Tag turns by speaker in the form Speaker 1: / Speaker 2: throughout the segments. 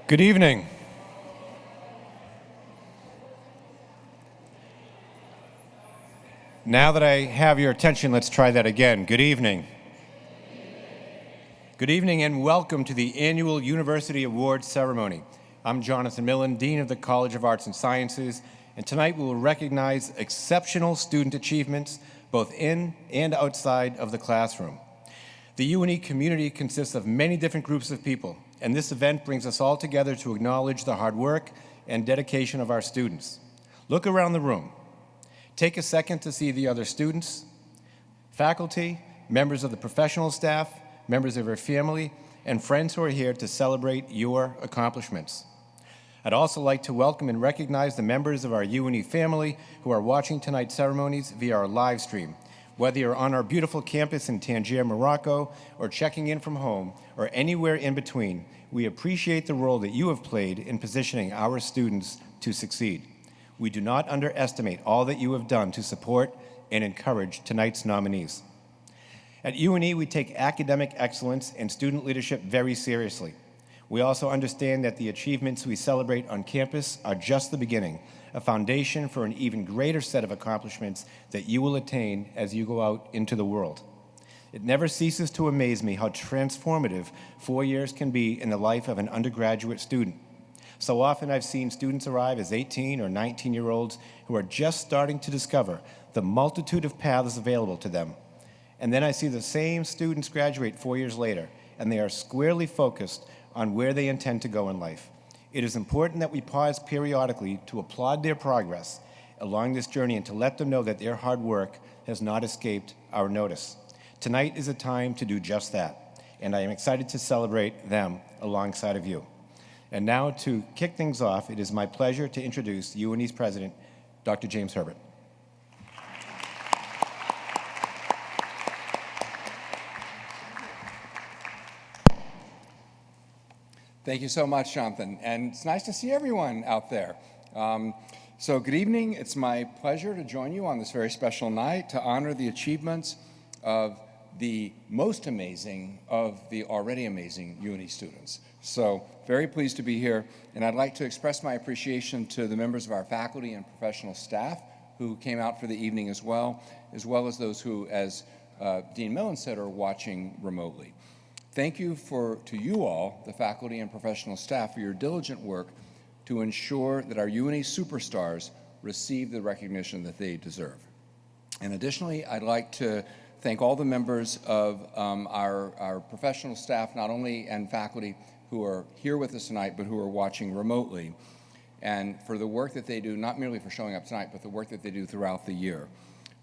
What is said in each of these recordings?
Speaker 1: Good evening. Now that I have your attention, let's try that again. Good evening. Good evening and welcome to the annual University Awards ceremony. I'm Jonathan Millen, Dean of the College of Arts and Sciences, and tonight we will recognize exceptional student achievements both in and outside of the classroom. The UNE community consists of many different groups of people, and this event brings us all together to acknowledge the hard work and dedication of our students. Look around the room. Take a second to see the other students, faculty, members of the professional staff, members of your family, and friends who are here to celebrate your accomplishments. I'd also like to welcome and recognize the members of our UNE family who are watching tonight's ceremonies via our live stream. Whether you're on our beautiful campus in Tangier, Morocco, or checking in from home, or anywhere in between, we appreciate the role that you have played in positioning our students to succeed. We do not underestimate all that you have done to support and encourage tonight's nominees. At UNE, we take academic excellence and student leadership very seriously. We also understand that the achievements we celebrate on campus are just the beginning, a foundation for an even greater set of accomplishments that you will attain as you go out into the world. It never ceases to amaze me how transformative 4 years can be in the life of an undergraduate student. So often I've seen students arrive as 18 or 19-year-olds who are just starting to discover the multitude of paths available to them. And then I see the same students graduate 4 years later, and they are squarely focused on where they intend to go in life. It is important that we pause periodically to applaud their progress along this journey and to let them know that their hard work has not escaped our notice. Tonight is a time to do just that, and I am excited to celebrate them alongside of you. And now to kick things off, it is my pleasure to introduce UNE's president, Dr. James Herbert.
Speaker 2: Thank you so much, Jonathan, and it's nice to see everyone out there. So good evening. It's my pleasure to join you on this very special night to honor the achievements of the most amazing of the already amazing UNE students. So very pleased to be here, and I'd like to express my appreciation to the members of our faculty and professional staff who came out for the evening as well as those who, as Dean Millen said, are watching remotely. Thank you to you all, the faculty and professional staff, for your diligent work to ensure that our UNE superstars receive the recognition that they deserve. And additionally, I'd like to thank all the members of our professional staff, not only and faculty who are here with us tonight, but who are watching remotely, and for the work that they do, not merely for showing up tonight, but the work that they do throughout the year.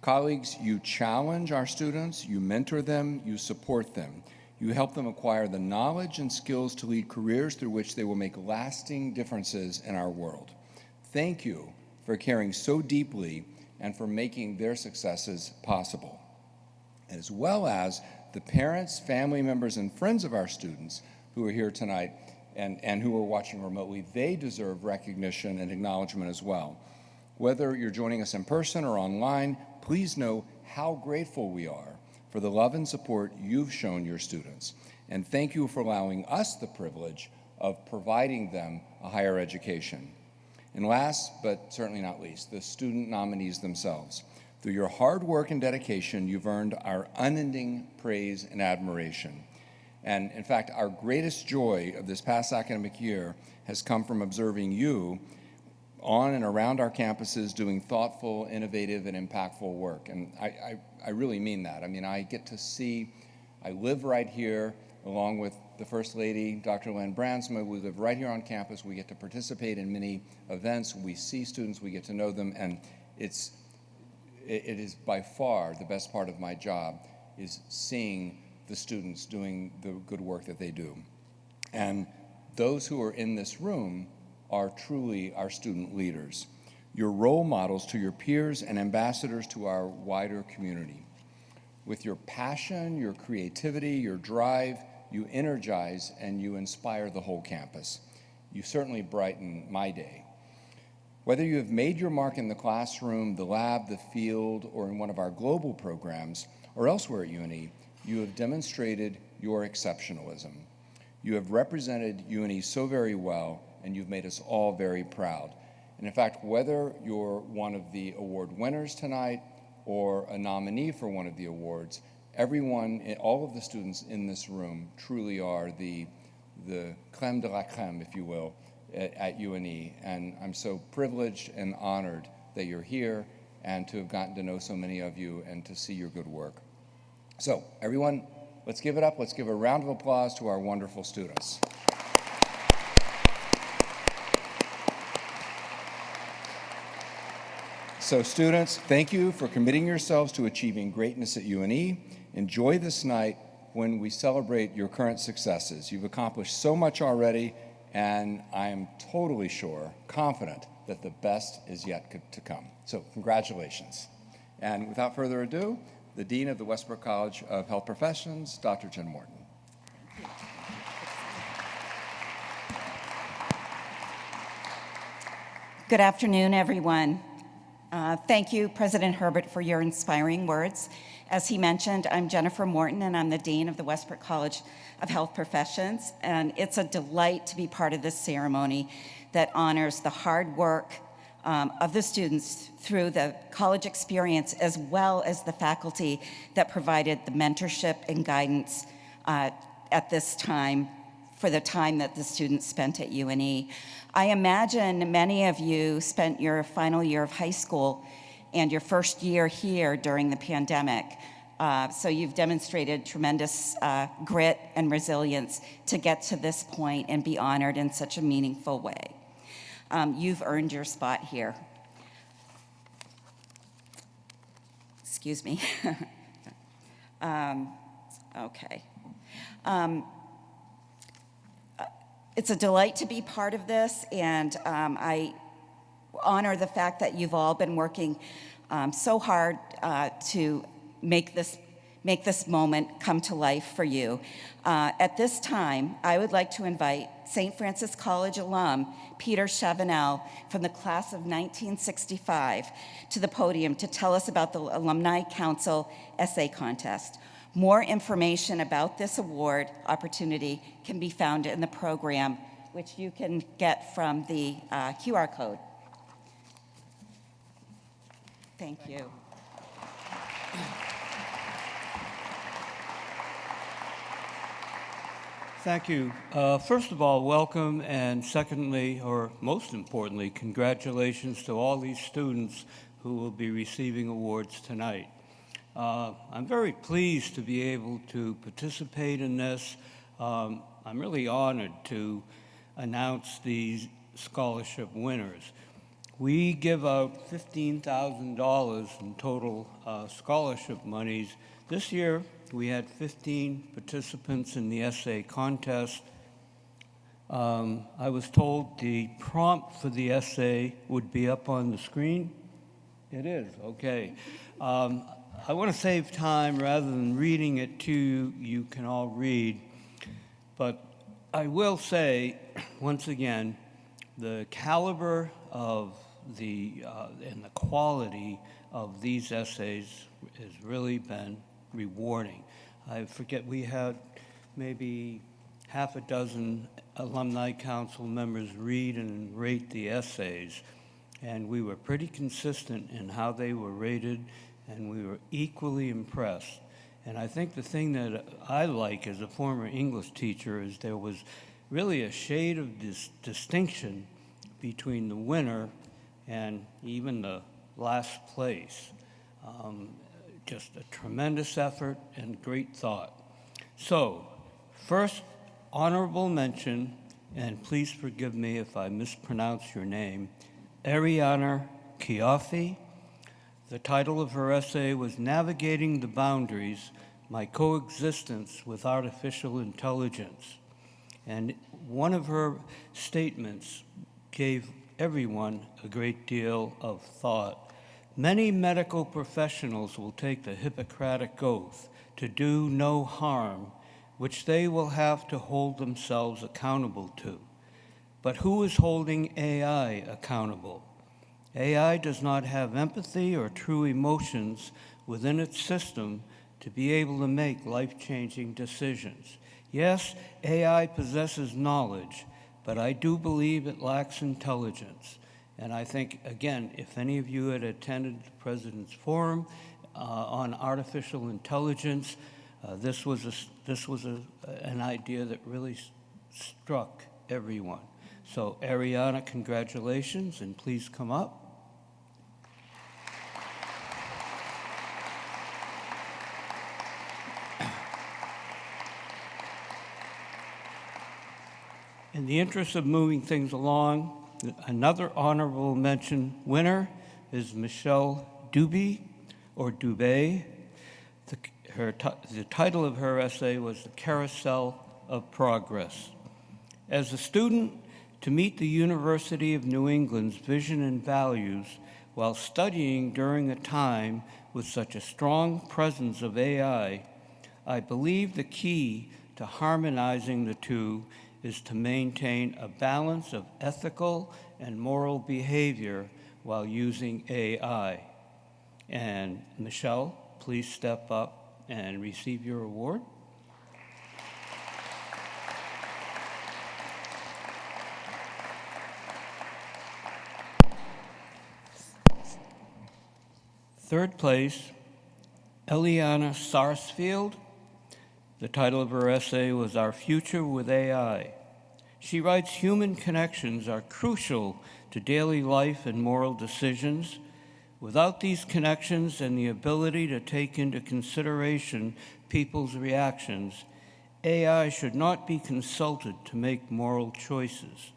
Speaker 2: Colleagues, you challenge our students, you mentor them, you support them. You help them acquire the knowledge and skills to lead careers through which they will make lasting differences in our world. Thank you for caring so deeply and for making their successes possible, as well as the parents, family members, and friends of our students who are here tonight and who are watching remotely. They deserve recognition and acknowledgement as well. Whether you're joining us in person or online, please know how grateful we are for the love and support you've shown your students. And thank you for allowing us the privilege of providing them a higher education. And last, but certainly not least, the student nominees themselves. Through your hard work and dedication, you've earned our unending praise and admiration. And in fact, our greatest joy of this past academic year has come from observing you on and around our campuses doing thoughtful, innovative, and impactful work. And I really mean that. I mean, I live right here along with the First Lady, Dr. Len Brandsma. We live right here on campus. We get to participate in many events. We see students, we get to know them, and it is by far the best part of my job is seeing the students doing the good work that they do. And those who are in this room are truly our student leaders. You're role models to your peers and ambassadors to our wider community. With your passion, your creativity, your drive, you energize and you inspire the whole campus. You certainly brighten my day. Whether you have made your mark in the classroom, the lab, the field, or in one of our global programs, or elsewhere at UNE, you have demonstrated your exceptionalism. You have represented UNE so very well, and you've made us all very proud. And in fact, whether you're one of the award winners tonight or a nominee for one of the awards, everyone, all of the students in this room truly are the crème de la crème, if you will, at UNE. And I'm so privileged and honored that you're here and to have gotten to know so many of you and to see your good work. So everyone, let's give it up. Let's give a round of applause to our wonderful students. So students, thank you for committing yourselves to achieving greatness at UNE. Enjoy this night when we celebrate your current successes. You've accomplished so much already, and I am totally sure, confident, that the best is yet to come. So congratulations. And without further ado, the Dean of the Westbrook College of Health Professions, Dr. Jen Morton.
Speaker 3: Good afternoon, everyone. Thank you, President Herbert, for your inspiring words. As he mentioned, I'm Jennifer Morton, and I'm the Dean of the Westbrook College of Health Professions, and it's a delight to be part of this ceremony that honors the hard work of the students through the college experience, as well as the faculty that provided the mentorship and guidance at this time, for the time that the students spent at UNE. I imagine many of you spent your final year of high school and your first year here during the pandemic. So you've demonstrated tremendous grit and resilience to get to this point and be honored in such a meaningful way. You've earned your spot here. Excuse me. Okay. It's a delight to be part of this, and I honor the fact that you've all been working so hard to make this moment come to life for you. At this time, I would like to invite St. Francis College alum Peter Chavanel from the class of 1965 to the podium to tell us about the Alumni Council Essay Contest. More information about this award opportunity can be found in the program, which you can get from the QR code. Thank you.
Speaker 4: Thank you. First of all, welcome, and secondly, or most importantly, congratulations to all these students who will be receiving awards tonight. I'm very pleased to be able to participate in this. I'm really honored to announce these scholarship winners. We give out $15,000 in total scholarship monies. This year, we had 15 participants in the essay contest. I was told the prompt for the essay would be up on the screen. It is, okay. I want to save time rather than reading it to you. You can all read. But I will say, once again, the caliber of and the quality of these essays has really been rewarding. I forget, we had maybe half a dozen alumni council members read and rate the essays, and we were pretty consistent in how they were rated, and we were equally impressed. And I think the thing that I like as a former English teacher is there was really a shade of distinction between the winner and even the last place. Just a tremendous effort and great thought. So, first, honorable mention, and please forgive me if I mispronounce your name, Ariana Chiaffi. The title of her essay was Navigating the Boundaries, My Coexistence with Artificial Intelligence. And one of her statements gave everyone a great deal of thought. Many medical professionals will take the Hippocratic Oath to do no harm, which they will have to hold themselves accountable to. But who is holding AI accountable? AI does not have empathy or true emotions within its system to be able to make life-changing decisions. Yes, AI possesses knowledge, but I do believe it lacks intelligence. And I think, again, if any of you had attended the President's Forum on artificial intelligence, this was an idea that really struck everyone. So, Ariana, congratulations, and please come up. In the interest of moving things along, another honorable mention winner is Michelle Dubé, or Dubé. The title of her essay was The Carousel of Progress. As a student, to meet the University of New England's vision and values while studying during a time with such a strong presence of AI, I believe the key to harmonizing the two is to maintain a balance of ethical and moral behavior while using AI. And Michelle, please step up and receive your award. Third place, Eliana Sarsfield. The title of her essay was Our Future with AI. She writes, human connections are crucial to daily life and moral decisions. Without these connections and the ability to take into consideration people's reactions, AI should not be consulted to make moral choices.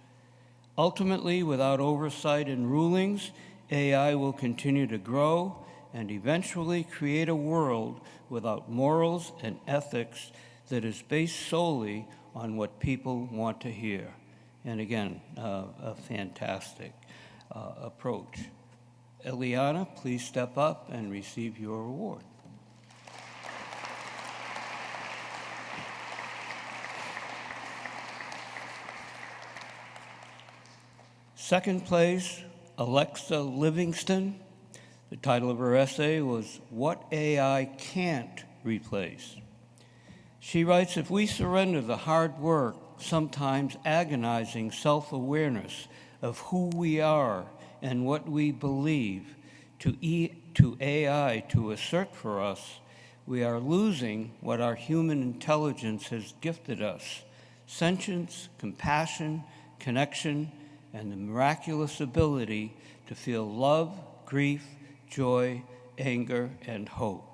Speaker 4: Ultimately, without oversight and rulings, AI will continue to grow and eventually create a world without morals and ethics that is based solely on what people want to hear. And again, a fantastic approach. Eliana, please step up and receive your award. Second place, Alexa Livingston. The title of her essay was What AI Can't Replace. She writes, if we surrender the hard work, sometimes agonizing self-awareness of who we are and what we believe to AI to assert for us, we are losing what our human intelligence has gifted us: sentience, compassion, connection, and the miraculous ability to feel love, grief, joy, anger, and hope.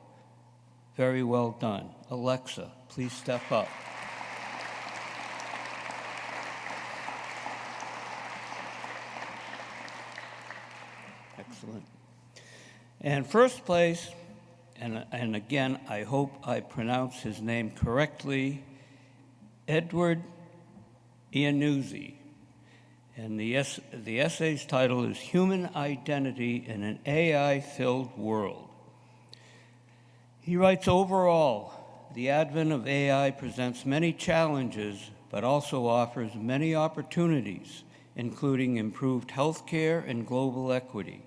Speaker 4: Very well done. Alexa, please step up. Excellent. And first place, and again, I hope I pronounce his name correctly, Edward Iannuzzi. And the essay's title is Human Identity in an AI-Filled World. He writes, overall, the advent of AI presents many challenges, but also offers many opportunities, including improved healthcare and global equity.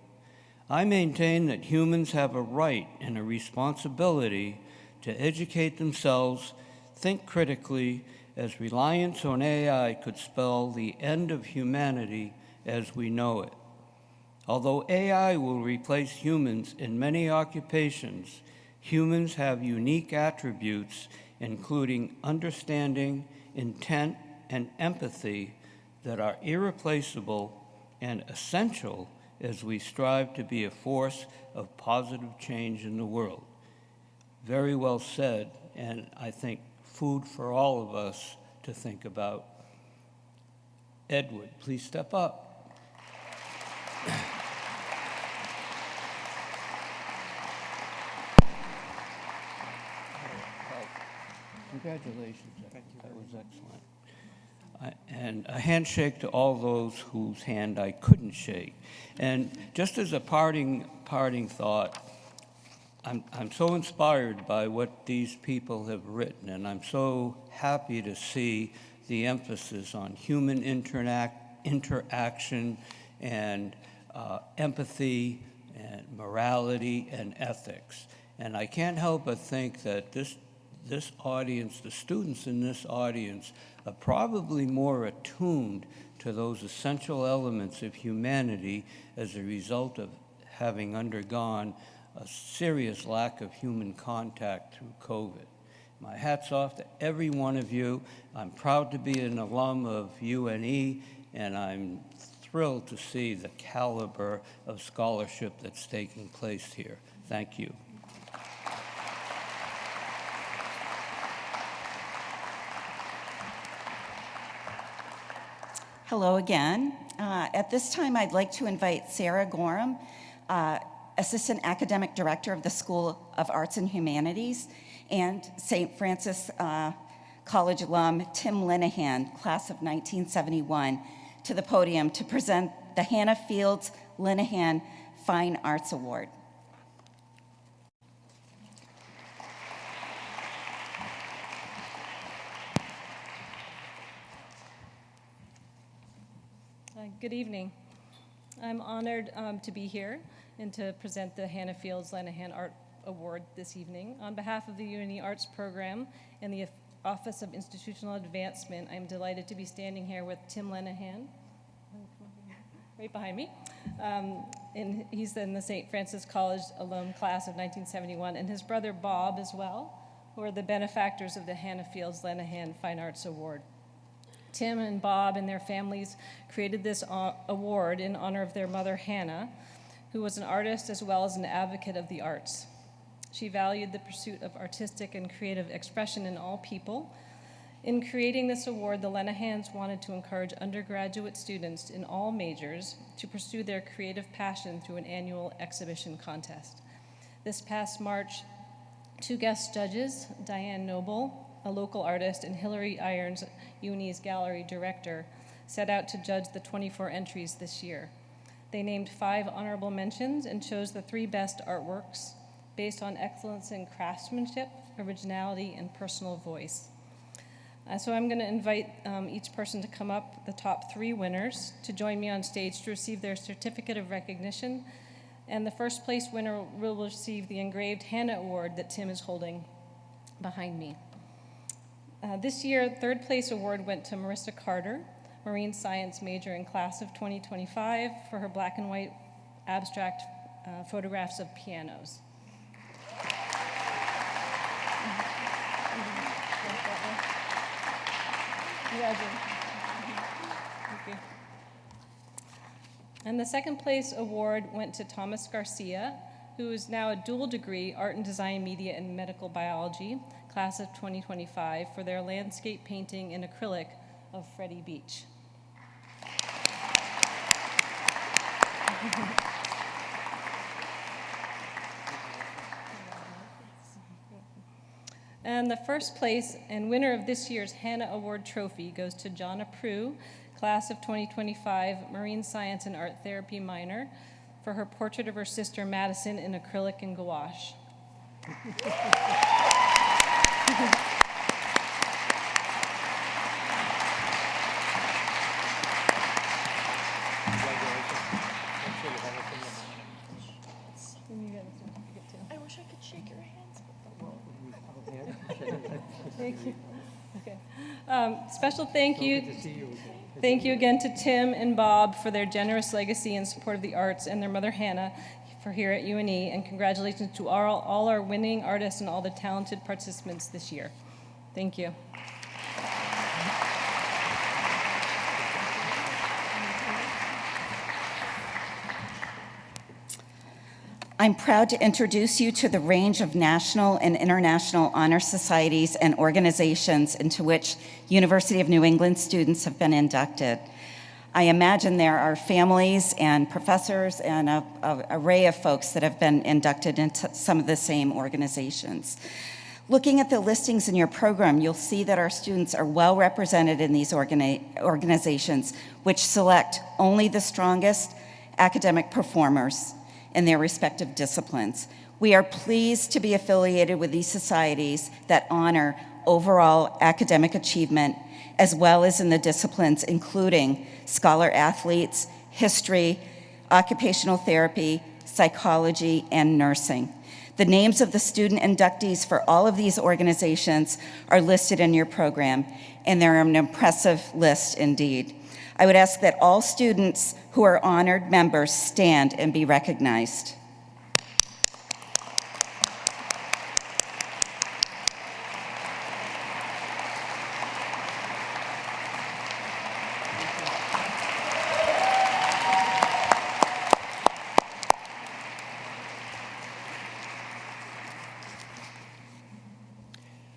Speaker 4: I maintain that humans have a right and a responsibility to educate themselves, think critically, as reliance on AI could spell the end of humanity as we know it. Although AI will replace humans in many occupations, humans have unique attributes, including understanding, intent, and empathy that are irreplaceable and essential as we strive to be a force of positive change in the world. Very well said, and I think food for all of us to think about. Edward, please step up. Congratulations. Thank you. That was excellent. And a handshake to all those whose hand I couldn't shake. And just as a parting thought, I'm so inspired by what these people have written, and I'm so happy to see the emphasis on human interaction and empathy and morality and ethics. And I can't help but think that this audience, the students in this audience, are probably more attuned to those essential elements of humanity as a result of having undergone a serious lack of human contact through COVID. My hat's off to every one of you. I'm proud to be an alum of UNE, and I'm thrilled to see the caliber of scholarship that's taking place here. Thank you.
Speaker 3: Hello again. At this time, I'd like to invite Sarah Gorham, Assistant Academic Director of the School of Arts and Humanities, and St. Francis College alum Tim Linehan, class of 1971, to the podium to present the Hannah Fields Linehan Fine Arts Award.
Speaker 5: Good evening. I'm honored to be here and to present the Hannah Fields Linehan Art Award this evening. On behalf of the UNE Arts Program and the Office of Institutional Advancement, I'm delighted to be standing here with Tim Linehan, right behind me. And he's in the St. Francis College alum class of 1971, and his brother Bob as well, who are the benefactors of the Hannah Fields Linehan Fine Arts Award. Tim and Bob and their families created this award in honor of their mother, Hannah, who was an artist as well as an advocate of the arts. She valued the pursuit of artistic and creative expression in all people. In creating this award, the Linehans wanted to encourage undergraduate students in all majors to pursue their creative passion through an annual exhibition contest. This past March, 2 guest judges, Diane Noble, a local artist, and Hillary Irons, UNE's gallery director, set out to judge the 24 entries this year. They named 5 honorable mentions and chose the 3 best artworks based on excellence in craftsmanship, originality, and personal voice. So I'm going to invite each person to come up, the top 3 winners, to join me on stage to receive their certificate of recognition. And the first place winner will receive the engraved Hannah Award that Tim is holding behind me. This year, 3rd place award went to Marissa Carter, marine science major in class of 2025, for her black and white abstract photographs of pianos. And the 2nd place award went to Thomas Garcia, who is now a dual degree, art and design, media, and medical biology, class of 2025, for their landscape painting in acrylic of Freddie Beach. And the 1st place and winner of this year's Hannah Award trophy goes to Jonna Prue, class of 2025, marine science and art therapy minor, for her portrait of her sister Madison in acrylic and gouache.
Speaker 6: I wish I could shake your hands.
Speaker 5: Thank you. Okay. Special thank you. Thank you again to Tim and Bob for their generous legacy in support of the arts, and their mother Hannah for here at UNE, and congratulations to all our winning artists and all the talented participants this year. Thank you.
Speaker 3: I'm proud to introduce you to the range of national and international honor societies and organizations into which University of New England students have been inducted. I imagine there are families and professors and an array of folks that have been inducted into some of the same organizations. Looking at the listings in your program, you'll see that our students are well represented in these organizations, which select only the strongest academic performers in their respective disciplines. We are pleased to be affiliated with these societies that honor overall academic achievement, as well as in the disciplines including scholar athletes, history, occupational therapy, psychology, and nursing. The names of the student inductees for all of these organizations are listed in your program, and they're an impressive list indeed. I would ask that all students who are honored members stand and be recognized.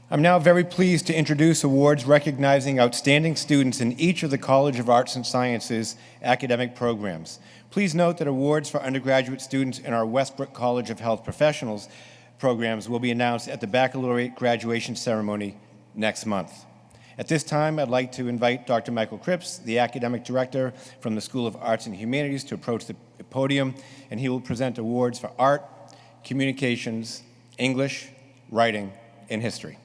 Speaker 1: I'm now very pleased to introduce awards recognizing outstanding students in each of the College of Arts and Sciences academic programs. Please note that awards for undergraduate students in our Westbrook College of Health Professionals programs will be announced at the baccalaureate graduation ceremony next month. At this time, I'd like to invite Dr. Michael Cripps, the academic director from the School of Arts and Humanities, to approach the podium, and he will present awards for art, communications, English, writing, and history.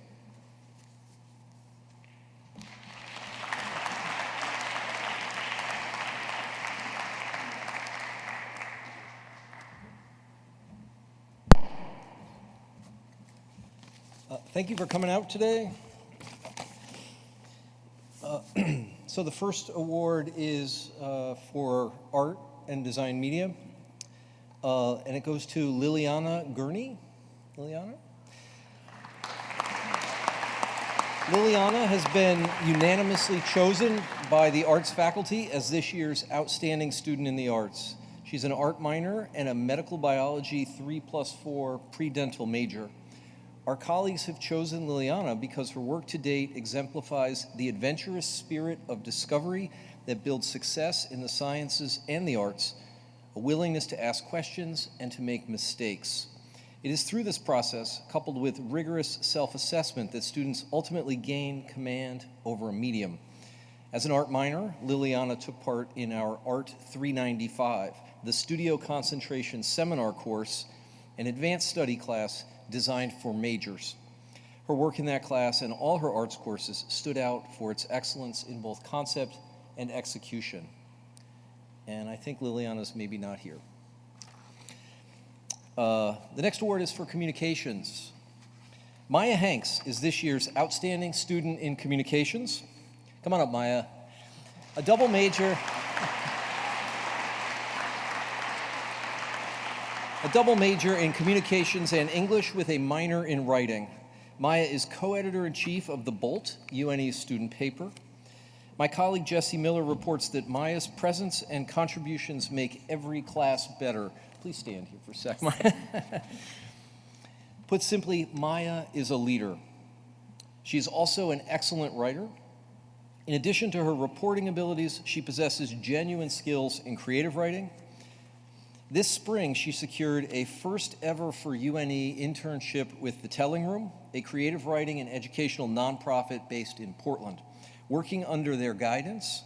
Speaker 7: Thank you for coming out today. So the first award is for art and design media, and it goes to Liliana Gurney. Liliana has been unanimously chosen by the arts faculty as this year's outstanding student in the arts. She's an art minor and a medical biology 3+4 pre-dental major. Our colleagues have chosen Liliana because her work to date exemplifies the adventurous spirit of discovery that builds success in the sciences and the arts, a willingness to ask questions and to make mistakes. It is through this process, coupled with rigorous self-assessment, that students ultimately gain command over a medium. As an art minor, Liliana took part in our Art 395, the Studio Concentration Seminar course, an advanced study class designed for majors. Her work in that class and all her arts courses stood out for its excellence in both concept and execution. And I think Liliana's maybe not here. The next award is for communications. Maya Hanks is this year's outstanding student in communications. Come on up, Maya. A double major. A double major in communications and English with a minor in writing. Maya is co-editor-in-chief of The Bolt, UNE's student paper. My colleague Jesse Miller reports that Maya's presence and contributions make every class better. Please stand here for a second. Put simply, Maya is a leader. She is also an excellent writer. In addition to her reporting abilities, she possesses genuine skills in creative writing. This spring, she secured a first ever for UNE internship with The Telling Room, a creative writing and educational nonprofit based in Portland. Working under their guidance,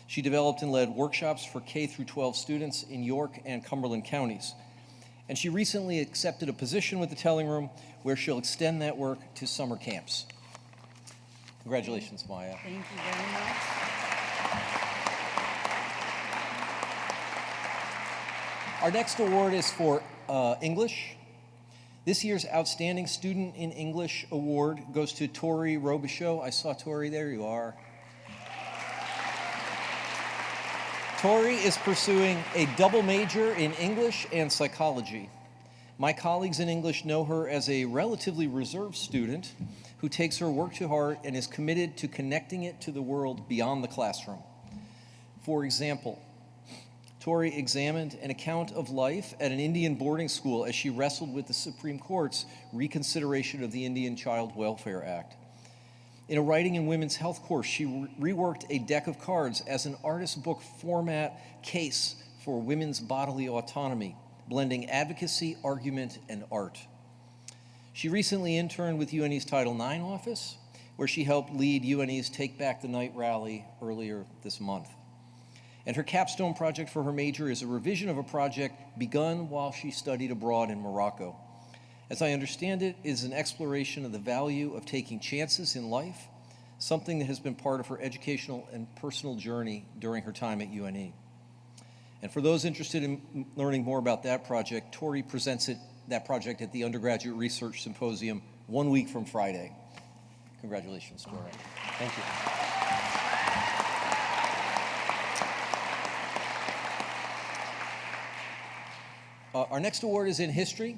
Speaker 7: she developed and led workshops for K-12 students in York and Cumberland counties. And she recently accepted a position with The Telling Room where she'll extend that work to summer camps. Congratulations, Maya.
Speaker 3: Thank you very much.
Speaker 7: Our next award is for English. This year's Outstanding Student in English Award goes to Tori Robichaud. I saw Tori, there you are. Tori is pursuing a double major in English and psychology. My colleagues in English know her as a relatively reserved student who takes her work to heart and is committed to connecting it to the world beyond the classroom. For example, Tori examined an account of life at an Indian boarding school as she wrestled with the Supreme Court's reconsideration of the Indian Child Welfare Act. In a writing and women's health course, she reworked a deck of cards as an artist book format case for women's bodily autonomy, blending advocacy, argument, and art. She recently interned with UNE's Title IX office, where she helped lead UNE's Take Back the Night rally earlier this month. And her capstone project for her major is a revision of a project begun while she studied abroad in Morocco. As I understand it, is an exploration of the value of taking chances in life, something that has been part of her educational and personal journey during her time at UNE. And for those interested in learning more about that project, Tori presents it that project at the Undergraduate Research Symposium 1 week from Friday. Congratulations, Tori. Thank you. Our next award is in history.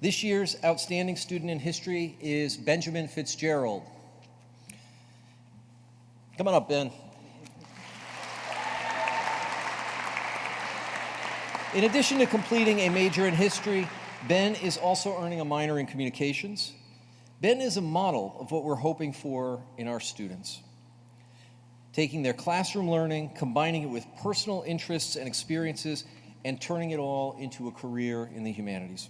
Speaker 7: This year's outstanding student in history is Benjamin Fitzgerald. Come on up, Ben. In addition to completing a major in history, Ben is also earning a minor in communications. Ben is a model of what we're hoping for in our students. Taking their classroom learning, combining it with personal interests and experiences, and turning it all into a career in the humanities.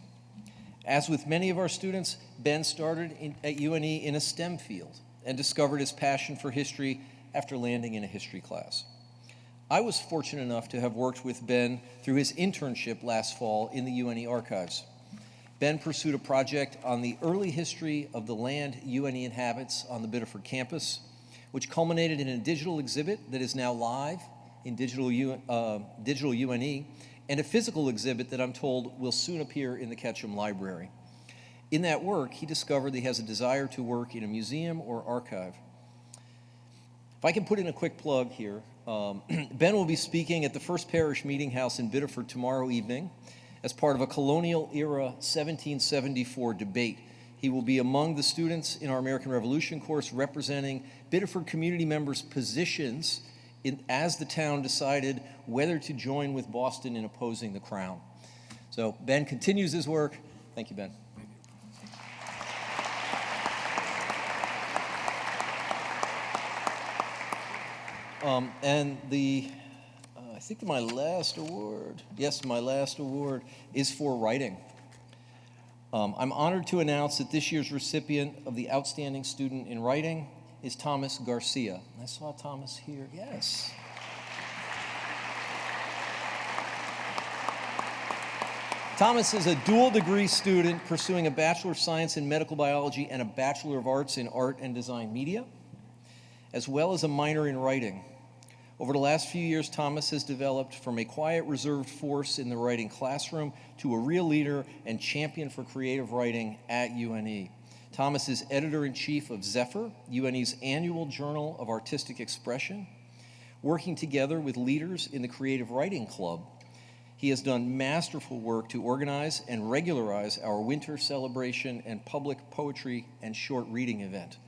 Speaker 7: As with many of our students, Ben started at UNE in a STEM field and discovered his passion for history after landing in a history class. I was fortunate enough to have worked with Ben through his internship last fall in the UNE archives. Ben pursued a project on the early history of the land UNE inhabits on the Biddeford campus, which culminated in a digital exhibit that is now live in digital UNE, and a physical exhibit that I'm told will soon appear in the Ketchum Library. In that work, he discovered that he has a desire to work in a museum or archive. If I can put in a quick plug here, Ben will be speaking at the First Parish Meeting House in Biddeford tomorrow evening as part of a colonial-era 1774 debate. He will be among the students in our American Revolution course representing Biddeford community members' positions as the town decided whether to join with Boston in opposing the crown. So Ben continues his work. Thank you, Ben. And I think my last award, my last award is for writing. I'm honored to announce that this year's recipient of the Outstanding Student in Writing is Thomas Garcia. I saw Thomas here, yes. Thomas is a dual degree student pursuing a Bachelor of Science in Medical Biology and a Bachelor of Arts in Art and Design Media, as well as a minor in writing. Over the last few years, Thomas has developed from a quiet, reserved force in the writing classroom to a real leader and champion for creative writing at UNE. Thomas is editor-in-chief of Zephyr, UNE's annual journal of artistic expression. Working together with leaders in the Creative Writing Club, he has done masterful work to organize and regularize our winter celebration and public poetry and short reading event.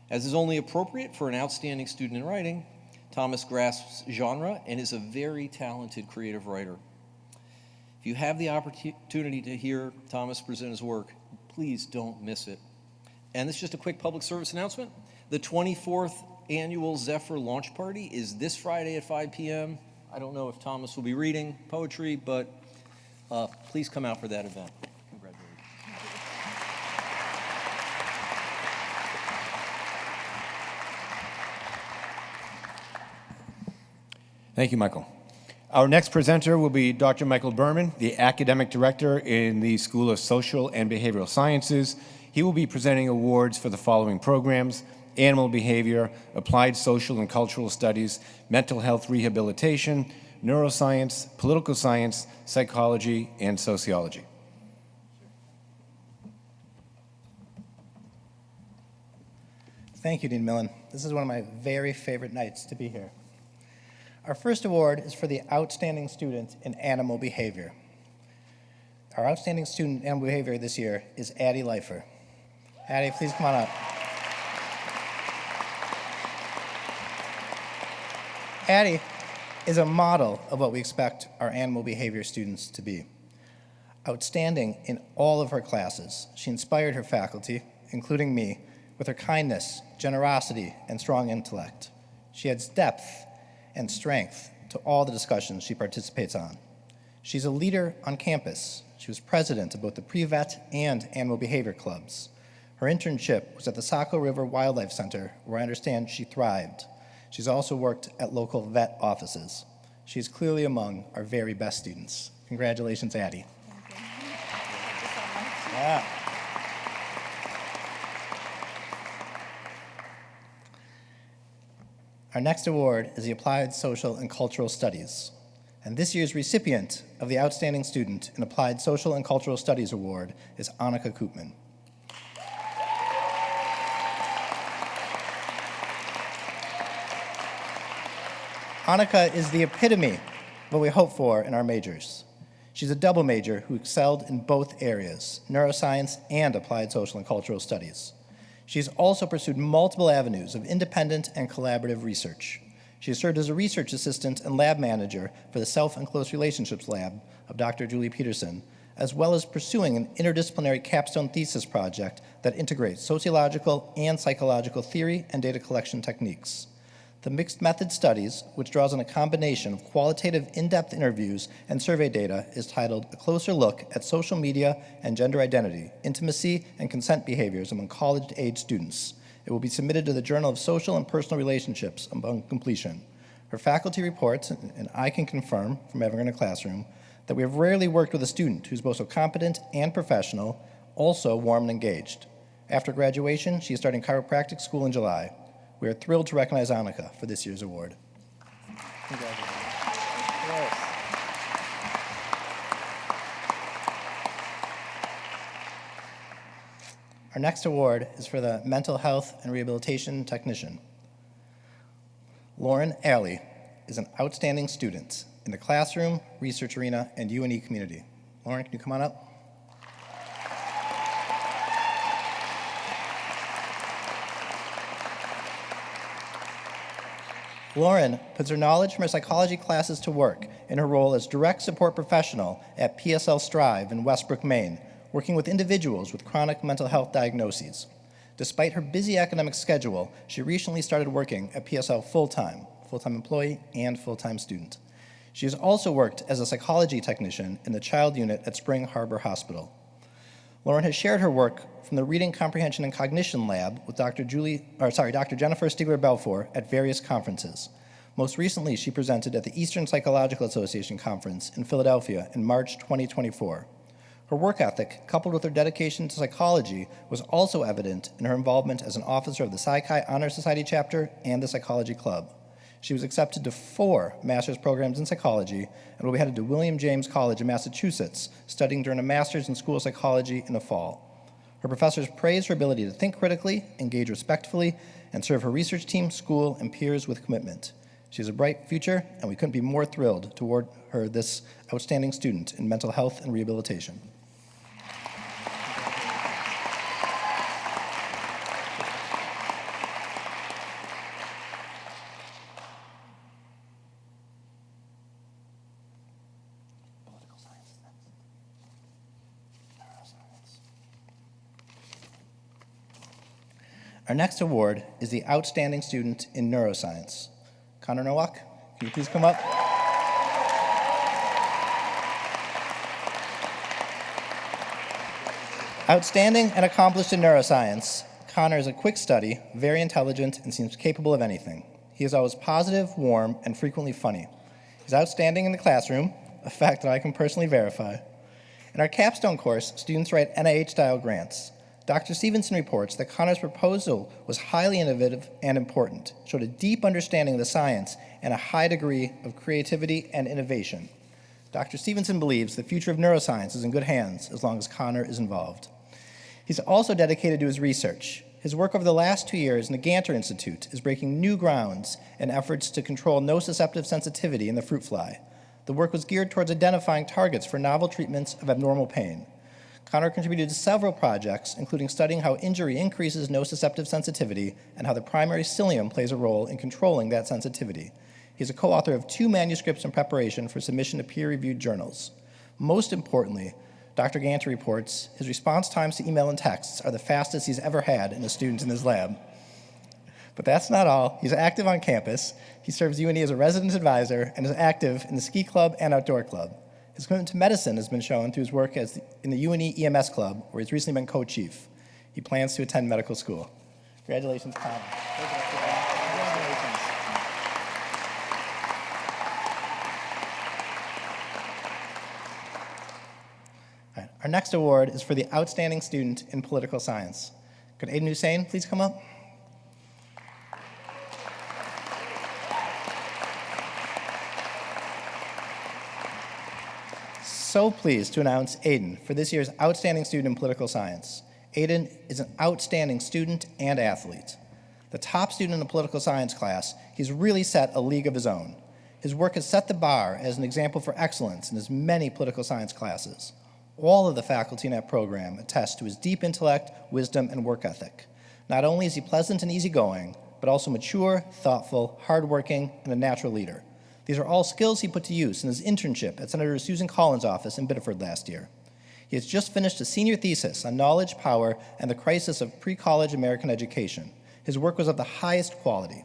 Speaker 7: As is only appropriate for an outstanding student in writing, Thomas grasps genre and is a very talented creative writer. If you have the opportunity to hear Thomas present his work, please don't miss it. And this is just a quick public service announcement. The 24th annual Zephyr launch party is this Friday at 5 p.m. I don't know if Thomas will be reading poetry, but please come out for that event. Congratulations.
Speaker 1: Thank you, Michael. Our next presenter will be Dr. Michael Berman, the Academic Director in the School of Social and Behavioral Sciences. He will be presenting awards for the following programs: Animal Behavior, Applied Social and Cultural Studies, Mental Health Rehabilitation, Neuroscience, Political Science, Psychology, and Sociology.
Speaker 8: Thank you, Dean Millen. This is one of my very favorite nights to be here. Our first award is for the Outstanding Student in Animal Behavior. Our Outstanding Student in Animal Behavior this year is Addie Leifer. Addie, please come on up. Addie is a model of what we expect our animal behavior students to be. Outstanding in all of her classes, she inspired her faculty, including me, with her kindness, generosity, and strong intellect. She adds depth and strength to all the discussions she participates on. She's a leader on campus. She was president of both the pre-vet and animal behavior clubs. Her internship was at the Saco River Wildlife Center, where I understand she thrived. She's also worked at local vet offices. She's clearly among our very best students. Congratulations, Addie.
Speaker 5: Thank you.
Speaker 8: Yeah. Our next award is the Applied Social and Cultural Studies, And this year's recipient of the Outstanding Student in Applied Social and Cultural Studies Award is Annika Koopman. Annika is the epitome of what we hope for in our majors. She's a double major who excelled in both areas, neuroscience and applied social and cultural studies. She's also pursued multiple avenues of independent and collaborative research. She has served as a research assistant and lab manager for the Self and Close Relationships Lab of Dr. Julie Peterson, as well as pursuing an interdisciplinary capstone thesis project that integrates sociological and psychological theory and data collection techniques. The mixed method studies, which draws on a combination of qualitative in-depth interviews and survey data, is titled A Closer Look at Social Media and Gender Identity, Intimacy and Consent Behaviors Among College-Age Students. It will be submitted to the Journal of Social and Personal Relationships upon completion. Her faculty reports, and I can confirm from having her in a classroom, that we have rarely worked with a student who's both so competent and professional, also warm and engaged. After graduation, she is starting chiropractic school in July. We are thrilled to recognize Annika for this year's award. Congratulations. Our next award is for the Mental Health and Rehabilitation Technician. Lauren Alley is an outstanding student in the classroom, research arena, and UNE community. Lauren, can you come on up? Lauren puts her knowledge from her psychology classes to work in her role as direct support professional at PSL Strive in Westbrook, Maine, working with individuals with chronic mental health diagnoses. Despite her busy academic schedule, she recently started working at PSL full-time employee and full-time student. She has also worked as a psychology technician in the child unit at Spring Harbor Hospital. Lauren has shared her work from the Reading Comprehension and Cognition Lab with Dr. Jennifer Stigler-Belfour at various conferences. Most recently, she presented at the Eastern Psychological Association Conference in Philadelphia in March 2024. Her work ethic, coupled with her dedication to psychology, was also evident in her involvement as an officer of the Psi-Chi Honor Society chapter and the Psychology Club. She was accepted to 4 master's programs in psychology and will be headed to William James College in Massachusetts, studying during a master's in school of psychology in the fall. Her professors praise her ability to think critically, engage respectfully, and serve her research team, school, and peers with commitment. She has a bright future, and we couldn't be more thrilled to award her this outstanding student in mental health and rehabilitation. Our next award is the Outstanding Student in Neuroscience. Connor Nowak, can you please come up? Outstanding and accomplished in neuroscience, Connor is a quick study, very intelligent, and seems capable of anything. He is always positive, warm, and frequently funny. He's outstanding in the classroom, a fact that I can personally verify. In our capstone course, students write NIH-style grants. Dr. Stevenson reports that Connor's proposal was highly innovative and important, showed a deep understanding of the science and a high degree of creativity and innovation. Dr. Stevenson believes the future of neuroscience is in good hands as long as Connor is involved. He's also dedicated to his research. His work over the last 2 years in the Ganter Institute is breaking new grounds in efforts to control nociceptive sensitivity in the fruit fly. The work was geared towards identifying targets for novel treatments of abnormal pain. Connor contributed to several projects, including studying how injury increases nociceptive sensitivity and how the primary cilium plays a role in controlling that sensitivity. He's a co-author of 2 manuscripts in preparation for submission to peer-reviewed journals. Most importantly, Dr. Ganter reports his response times to email and texts are the fastest he's ever had in a student in his lab. But that's not all. He's active on campus. He serves UNE as a resident advisor and is active in the ski club and outdoor club. His commitment to medicine has been shown through his work in the UNE EMS club, where he's recently been co-chief. He plans to attend medical school. Congratulations, Connor. Congratulations. All right, our next award is for the Outstanding Student in Political Science. Could Aiden Hussein please come up? so pleased to announce Aiden for this year's Outstanding Student in Political Science. Aiden is an outstanding student and athlete. The top student in the political science class, he's really set a league of his own. His work has set the bar as an example for excellence in his many political science classes. All of the faculty in that program attest to his deep intellect, wisdom, and work ethic. Not only is he pleasant and easygoing, but also mature, thoughtful, hardworking, and a natural leader. These are all skills he put to use in his internship at Senator Susan Collins' office in Biddeford last year. He has just finished a senior thesis on knowledge, power, and the crisis of pre-college American education. His work was of the highest quality.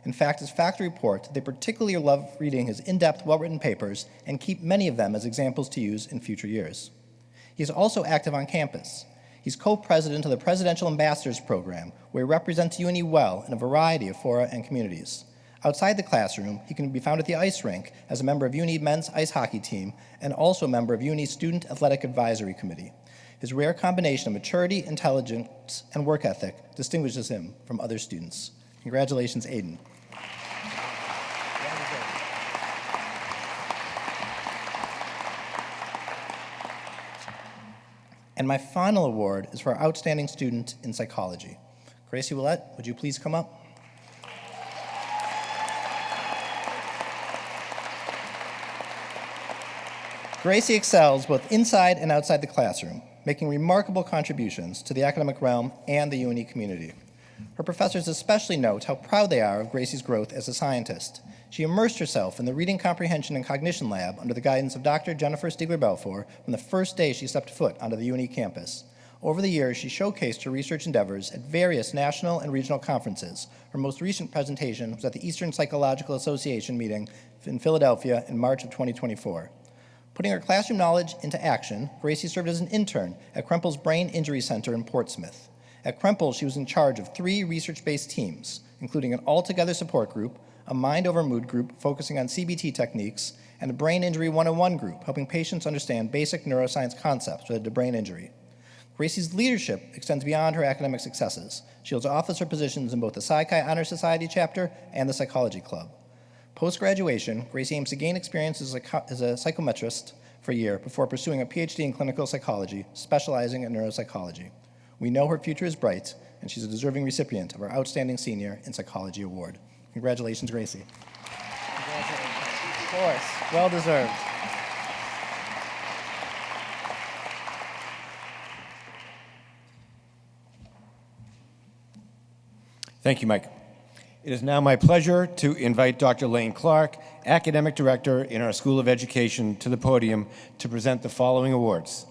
Speaker 8: In fact, his faculty report that they particularly love reading his in-depth, well-written papers and keep many of them as examples to use in future years. He is also active on campus. He's co-president of the Presidential Ambassadors Program, where he represents UNE well in a variety of fora and communities. Outside the classroom, he can be found at the ice rink as a member of UNE men's ice hockey team and also a member of UNE's Student Athletic Advisory Committee. His rare combination of maturity, intelligence, and work ethic distinguishes him from other students. Congratulations, Aiden. And my final award is for our outstanding student in psychology. Gracie Willett, would you please come up? Gracie excels both inside and outside the classroom, making remarkable contributions to the academic realm and the UNE community. Her professors especially note how proud they are of Gracie's growth as a scientist. She immersed herself in the Reading Comprehension and Cognition Lab under the guidance of Dr. Jennifer Stiegler-Belfour from the first day she stepped foot onto the UNE campus. Over the years, she showcased her research endeavors at various national and regional conferences. Her most recent presentation was at the Eastern Psychological Association meeting in Philadelphia in March of 2024. Putting her classroom knowledge into action, Gracie served as an intern at Krempel's Brain Injury Center in Portsmouth. At Krempel, she was in charge of 3 research-based teams, including an all-together support group, a mind-over-mood group focusing on CBT techniques, and a Brain Injury 101 group, helping patients understand basic neuroscience concepts related to brain injury. Gracie's leadership extends beyond her academic successes. She holds officer positions in both the Psi-Chi Honor Society chapter and the Psychology Club. Post-graduation, Gracie aims to gain experience as a psychometrist for a year before pursuing a PhD in clinical psychology, specializing in neuropsychology. We know her future is bright, and she's a deserving recipient of our Outstanding Senior in Psychology Award. Congratulations, Gracie. Congratulations. Of course, well deserved.
Speaker 1: Thank you, Mike. It is now my pleasure to invite Dr. Lane Clark, Academic Director in our School of Education, to the podium to present the following awards: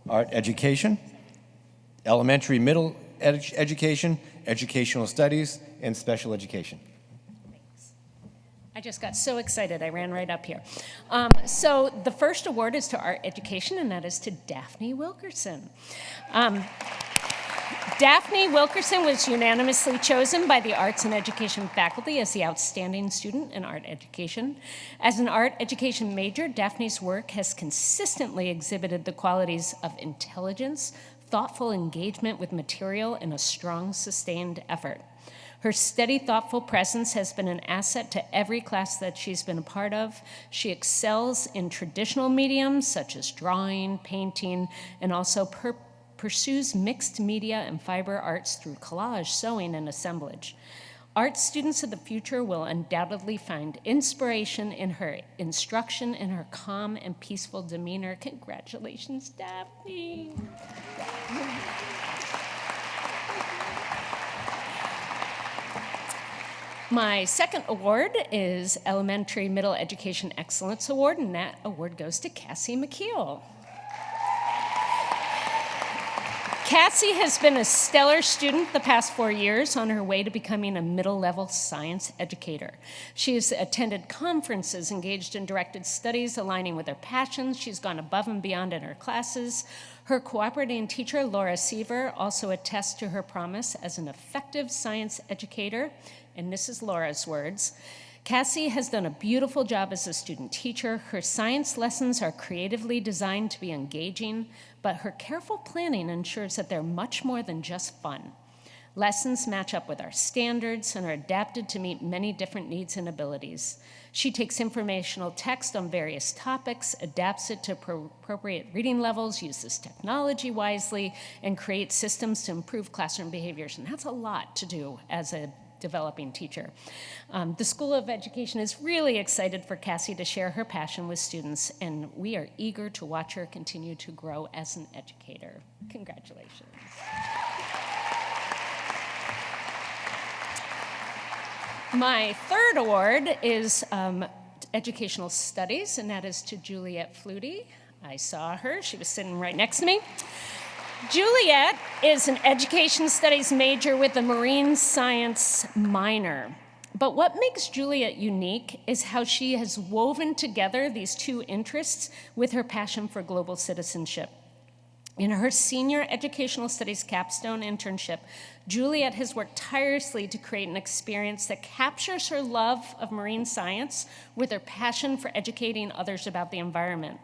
Speaker 1: Art Education, Elementary Middle Education, Educational Studies, and Special Education.
Speaker 9: I just got so excited, I ran right up here. So the first award is to Art Education, and that is to Daphne Wilkerson. Daphne Wilkerson was unanimously chosen by the Arts and Education faculty as the outstanding student in art education. As an art education major, Daphne's work has consistently exhibited the qualities of intelligence, thoughtful engagement with material, and a strong, sustained effort. Her steady, thoughtful presence has been an asset to every class that she's been a part of. She excels in traditional mediums such as drawing, painting, and also pursues mixed media and fiber arts through collage, sewing, and assemblage. Art students of the future will undoubtedly find inspiration in her instruction and her calm and peaceful demeanor. Congratulations, Daphne. My second award is Elementary Middle Education Excellence Award, and that award goes to Cassie McKeel. Cassie has been a stellar student the past 4 years on her way to becoming a middle-level science educator. She has attended conferences, engaged in directed studies aligning with her passions. She's gone above and beyond in her classes. Her cooperating teacher, Laura Seaver, also attests to her promise as an effective science educator. And this is Laura's words: Cassie has done a beautiful job as a student teacher. Her science lessons are creatively designed to be engaging, but her careful planning ensures that they're much more than just fun. Lessons match up with our standards and are adapted to meet many different needs and abilities. She takes informational text on various topics, adapts it to appropriate reading levels, uses technology wisely, and creates systems to improve classroom behaviors. And that's a lot to do as a developing teacher. The School of Education is really excited for Cassie to share her passion with students, and we are eager to watch her continue to grow as an educator. Congratulations. My third award is Educational Studies, and that is to Juliet Flutie. I saw her. She was sitting right next to me. Juliet is an Education Studies major with a Marine Science minor. But what makes Juliet unique is how she has woven together these two interests with her passion for global citizenship. In her senior Educational Studies capstone internship, Juliet has worked tirelessly to create an experience that captures her love of marine science with her passion for educating others about the environment.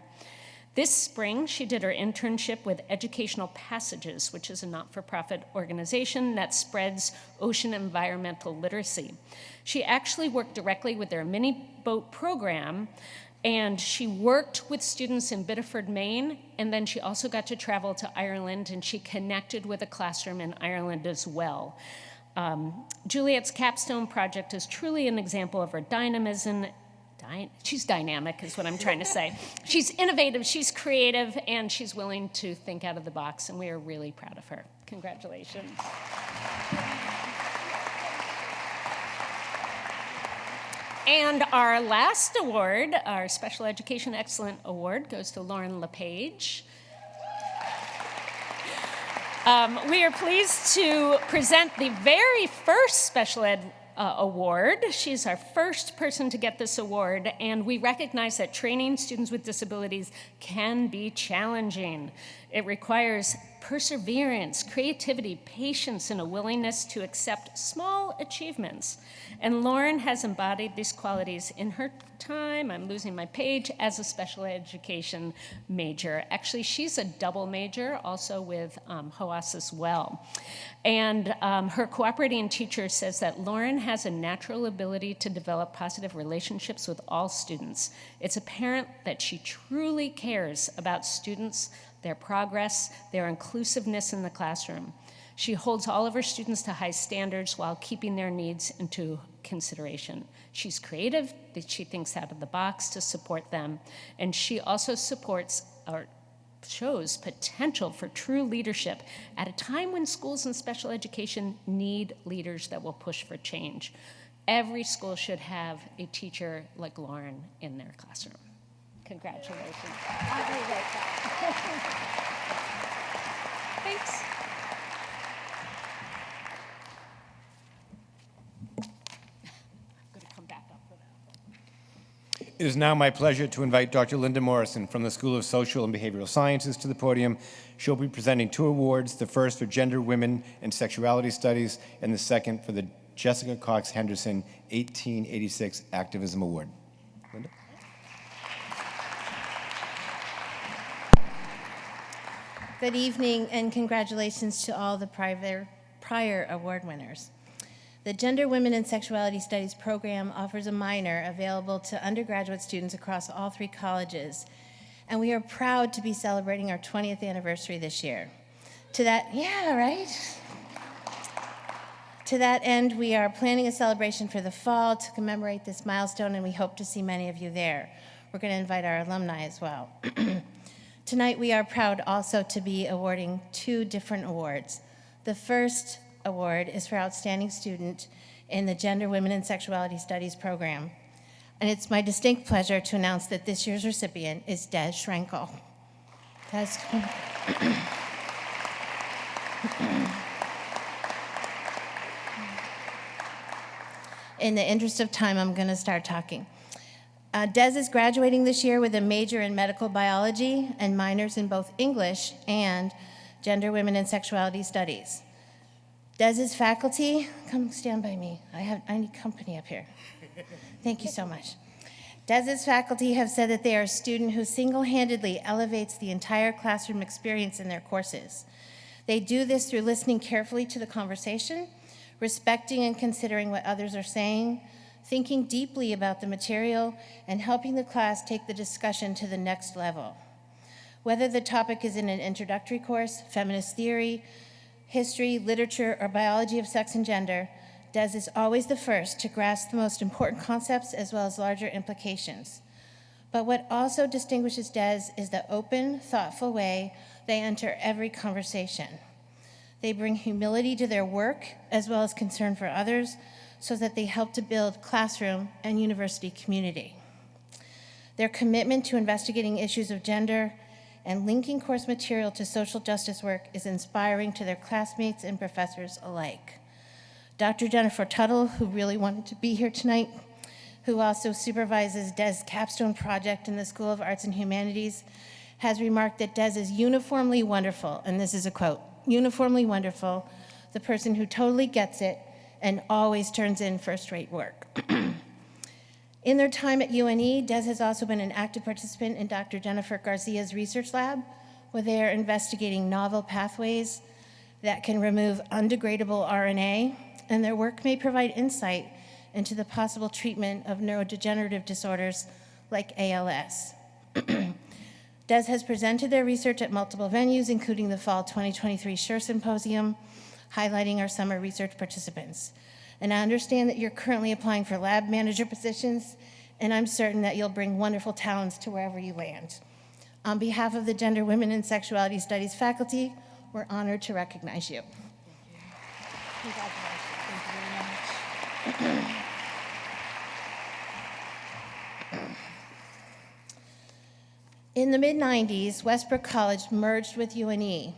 Speaker 9: This spring, she did her internship with Educational Passages, which is a not-for-profit organization that spreads ocean environmental literacy. She actually worked directly with their mini boat program, and she worked with students in Biddeford, Maine, and then she also got to travel to Ireland, and she connected with a classroom in Ireland as well. Juliet's capstone project is truly an example of her dynamism. She's dynamic, is what I'm trying to say. She's innovative, she's creative, and she's willing to think out of the box, and we are really proud of her. Congratulations. And our last award, our Special Education Excellent Award, goes to Lauren LePage. We are pleased to present the very first Special Ed award. She's our first person to get this award, and we recognize that training students with disabilities can be challenging. It requires perseverance, creativity, patience, and a willingness to accept small achievements. And Lauren has embodied these qualities in her time, I'm losing my page, as a special education major. Actually, she's a double major, also with HOAS as well. And her cooperating teacher says that Lauren has a natural ability to develop positive relationships with all students. It's apparent that she truly cares about students, their progress, their inclusiveness in the classroom. She holds all of her students to high standards while keeping their needs into consideration. She's creative, that she thinks out of the box to support them, and she also supports or shows potential for true leadership at a time when schools and special education need leaders that will push for change. Every school should have a teacher like Lauren in their classroom. Congratulations. Thanks.
Speaker 1: It is now my pleasure to invite Dr. Linda Morrison from the School of Social and Behavioral Sciences to the podium. She'll be presenting two awards, the first for Gender, Women, and Sexuality Studies, and the second for the Jessica Cox Henderson 1886 Activism Award. Linda?
Speaker 10: Good evening, and congratulations to all the prior award winners. The Gender, Women, and Sexuality Studies program offers a minor available to undergraduate students across all three colleges, and we are proud to be celebrating our 20th anniversary this year. To that end, we are planning a celebration for the fall to commemorate this milestone, and we hope to see many of you there. We're going to invite our alumni as well. Tonight, we are proud also to be awarding two different awards. The first award is for Outstanding Student in the Gender, Women, and Sexuality Studies program. And it's my distinct pleasure to announce that this year's recipient is Des Schrenkel. Des. In the interest of time, I'm going to start talking. Des is graduating this year with a major in medical biology and minors in both English and Gender, Women, and Sexuality Studies. Des's faculty, come stand by me. I need company up here. Thank you so much. Des's faculty have said that they are a student who single-handedly elevates the entire classroom experience in their courses. They do this through listening carefully to the conversation, respecting and considering what others are saying, thinking deeply about the material, and helping the class take the discussion to the next level. Whether the topic is in an introductory course, feminist theory, history, literature, or biology of sex and gender, Des is always the first to grasp the most important concepts as well as larger implications. But what also distinguishes Des is the open, thoughtful way they enter every conversation. They bring humility to their work as well as concern for others so that they help to build classroom and university community. Their commitment to investigating issues of gender and linking course material to social justice work is inspiring to their classmates and professors alike. Dr. Jennifer Tuttle, who really wanted to be here tonight, who also supervises Des' capstone project in the School of Arts and Humanities, has remarked that Des is uniformly wonderful, and this is a quote, uniformly wonderful, the person who totally gets it and always turns in first-rate work. In their time at UNE, Des has also been an active participant in Dr. Jennifer Garcia's research lab, where they are investigating novel pathways that can remove undegradable RNA, and their work may provide insight into the possible treatment of neurodegenerative disorders like ALS. Des has presented their research at multiple venues, including the Fall 2023 SURE Symposium, highlighting our summer research participants. And I understand that you're currently applying for lab manager positions, and I'm certain that you'll bring wonderful talents to wherever you land. On behalf of the Gender, Women, and Sexuality Studies faculty, we're honored to recognize you. Congratulations. Thank you very much. In the mid-90s, Westbrook College merged with UNE,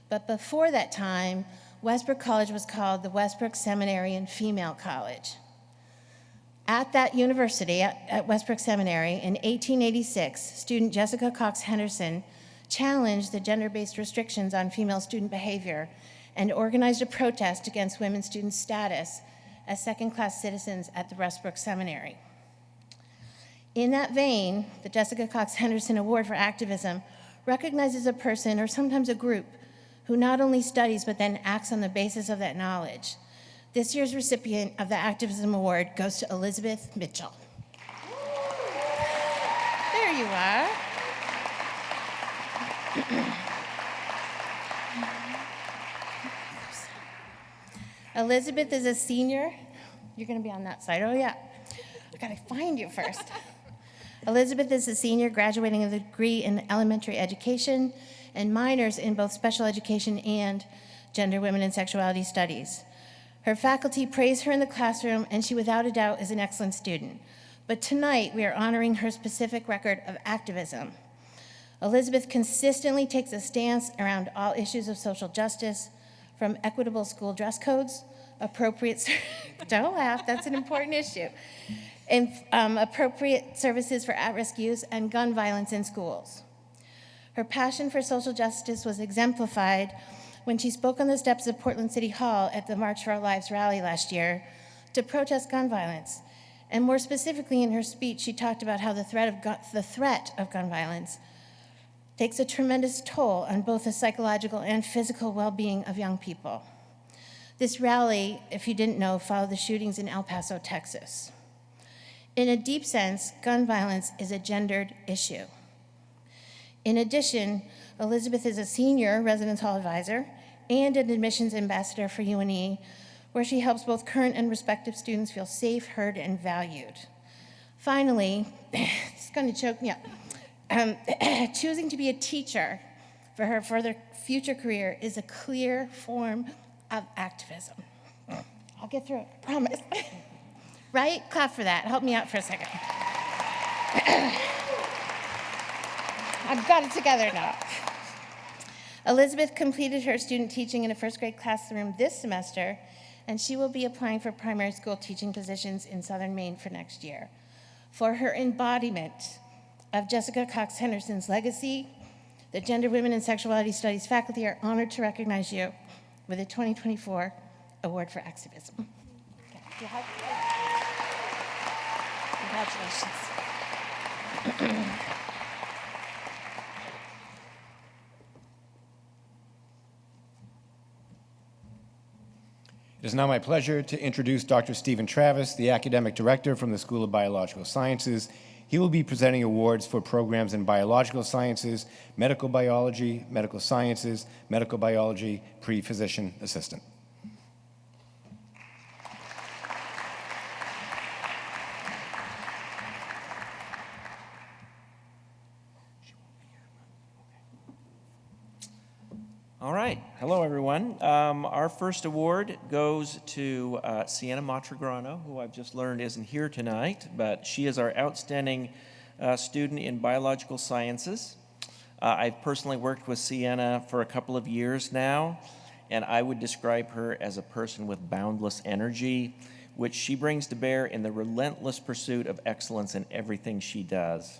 Speaker 10: but before that time, Westbrook College was called the Westbrook Seminary and Female College. At that university, at Westbrook Seminary, in 1886, student Jessica Cox Henderson challenged the gender-based restrictions on female student behavior and organized a protest against women students' status as second-class citizens at the Westbrook Seminary. In that vein, the Jessica Cox Henderson Award for Activism recognizes a person, or sometimes a group, who not only studies but then acts on the basis of that knowledge. This year's recipient of the Activism Award goes to Elizabeth Mitchell. There you are. Elizabeth is a senior. You're going to be on that side. Oh, yeah. I got to find you first. Elizabeth is a senior graduating with a degree in elementary education and minors in both special education and gender, women, and sexuality studies. Her faculty praise her in the classroom, and she without a doubt is an excellent student. But tonight, we are honoring her specific record of activism. Elizabeth consistently takes a stance around all issues of social justice, from equitable school dress codes, appropriate, don't laugh, that's an important issue, and appropriate services for at-risk youth and gun violence in schools. Her passion for social justice was exemplified when she spoke on the steps of Portland City Hall at the March for Our Lives rally last year to protest gun violence. And more specifically in her speech, she talked about how the threat of gun violence takes a tremendous toll on both the psychological and physical well-being of young people. This rally, if you didn't know, followed the shootings in El Paso, Texas. In a deep sense, gun violence is a gendered issue. In addition, Elizabeth is a senior residence hall advisor and an admissions ambassador for UNE, where she helps both current and prospective students feel safe, heard, and valued. Finally, it's going to choke me up. Choosing to be a teacher for her further future career is a clear form of activism. I'll get through it, I promise. Right? Clap for that. Help me out for a second. I've got it together now. Elizabeth completed her student teaching in a first grade classroom this semester, and she will be applying for primary school teaching positions in Southern Maine for next year. For her embodiment of Jessica Cox Henderson's legacy, the Gender, Women, and Sexuality Studies faculty are honored to recognize you with the 2024 Award for Activism. Congratulations.
Speaker 1: It is now my pleasure to introduce Dr. Stephen Travis, the Academic Director from the School of Biological Sciences. He will be presenting awards for programs in biological sciences, medical biology, medical sciences, medical biology, pre-physician assistant.
Speaker 11: All right. Hello, everyone. Our first award goes to Sienna Matragrano, who I've just learned isn't here tonight, but she is our outstanding student in biological sciences. I've personally worked with Sienna for a couple of years now, and I would describe her as a person with boundless energy, which she brings to bear in the relentless pursuit of excellence in everything she does.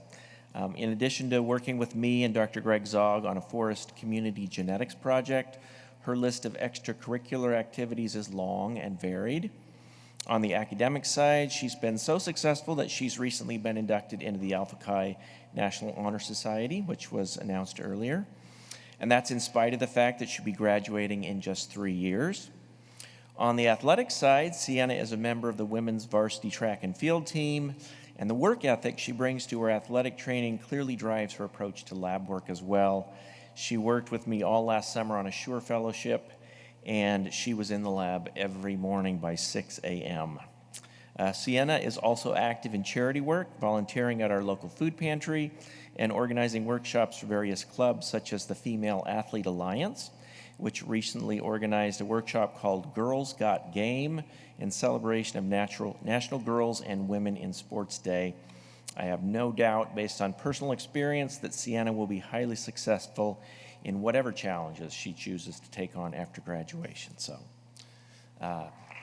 Speaker 11: In addition to working with me and Dr. Greg Zog on a forest community genetics project, her list of extracurricular activities is long and varied. On the academic side, she's been so successful that she's recently been inducted into the Alpha Chi National Honor Society, which was announced earlier. And that's in spite of the fact that she'll be graduating in just 3 years. On the athletic side, Sienna is a member of the women's varsity track and field team, and the work ethic she brings to her athletic training clearly drives her approach to lab work as well. She worked with me all last summer on a SURE fellowship, and she was in the lab every morning by 6 a.m. Sienna is also active in charity work, volunteering at our local food pantry, and organizing workshops for various clubs such as the Female Athlete Alliance, which recently organized a workshop called Girls Got Game in celebration of National Girls and Women in Sports Day. I have no doubt, based on personal experience, that Sienna will be highly successful in whatever challenges she chooses to take on after graduation. So,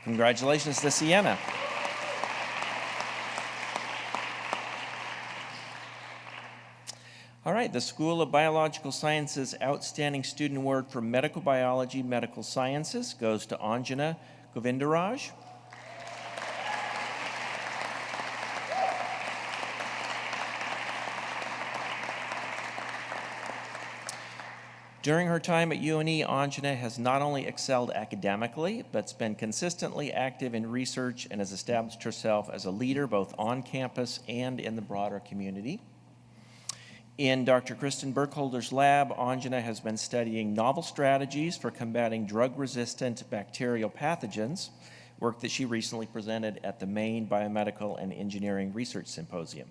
Speaker 11: congratulations to Sienna. All right, the School of Biological Sciences Outstanding Student Award for Medical Biology, Medical Sciences goes to Anjana Govindaraj. During her time at UNE, Anjana has not only excelled academically, but's been consistently active in research and has established herself as a leader both on campus and in the broader community. In Dr. Kristen Burkholder's lab, Anjana has been studying novel strategies for combating drug-resistant bacterial pathogens, work that she recently presented at the Maine Biomedical and Engineering Research Symposium.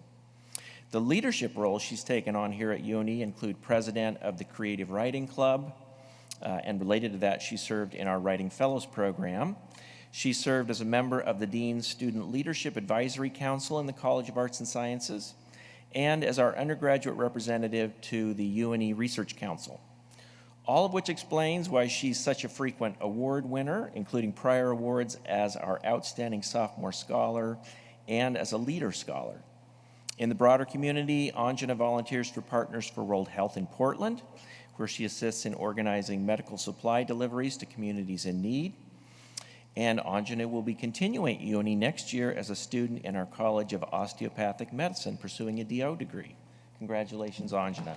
Speaker 11: The leadership roles she's taken on here at UNE include president of the Creative Writing Club, and related to that, she served in our Writing Fellows program. She served as a member of the Dean's Student Leadership Advisory Council in the College of Arts and Sciences, and as our undergraduate representative to the UNE Research Council. All of which explains why she's such a frequent award winner, including prior awards as our Outstanding Sophomore Scholar and as a Leader Scholar. In the broader community, Anjana volunteers for Partners for World Health in Portland, where she assists in organizing medical supply deliveries to communities in need. And Anjana will be continuing at UNE next year as a student in our College of Osteopathic Medicine, pursuing a DO degree. Congratulations, Anjana.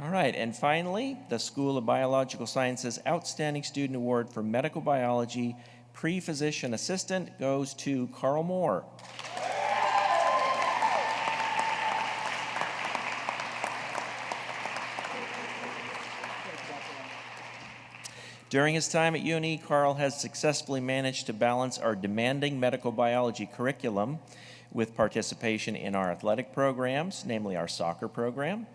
Speaker 11: All right, and finally, the School of Biological Sciences Outstanding Student Award for Medical Biology Pre-Physician Assistant goes to Carl Moore. During his time at UNE, Carl has successfully managed to balance our demanding medical biology curriculum with participation in our athletic programs, namely our soccer program,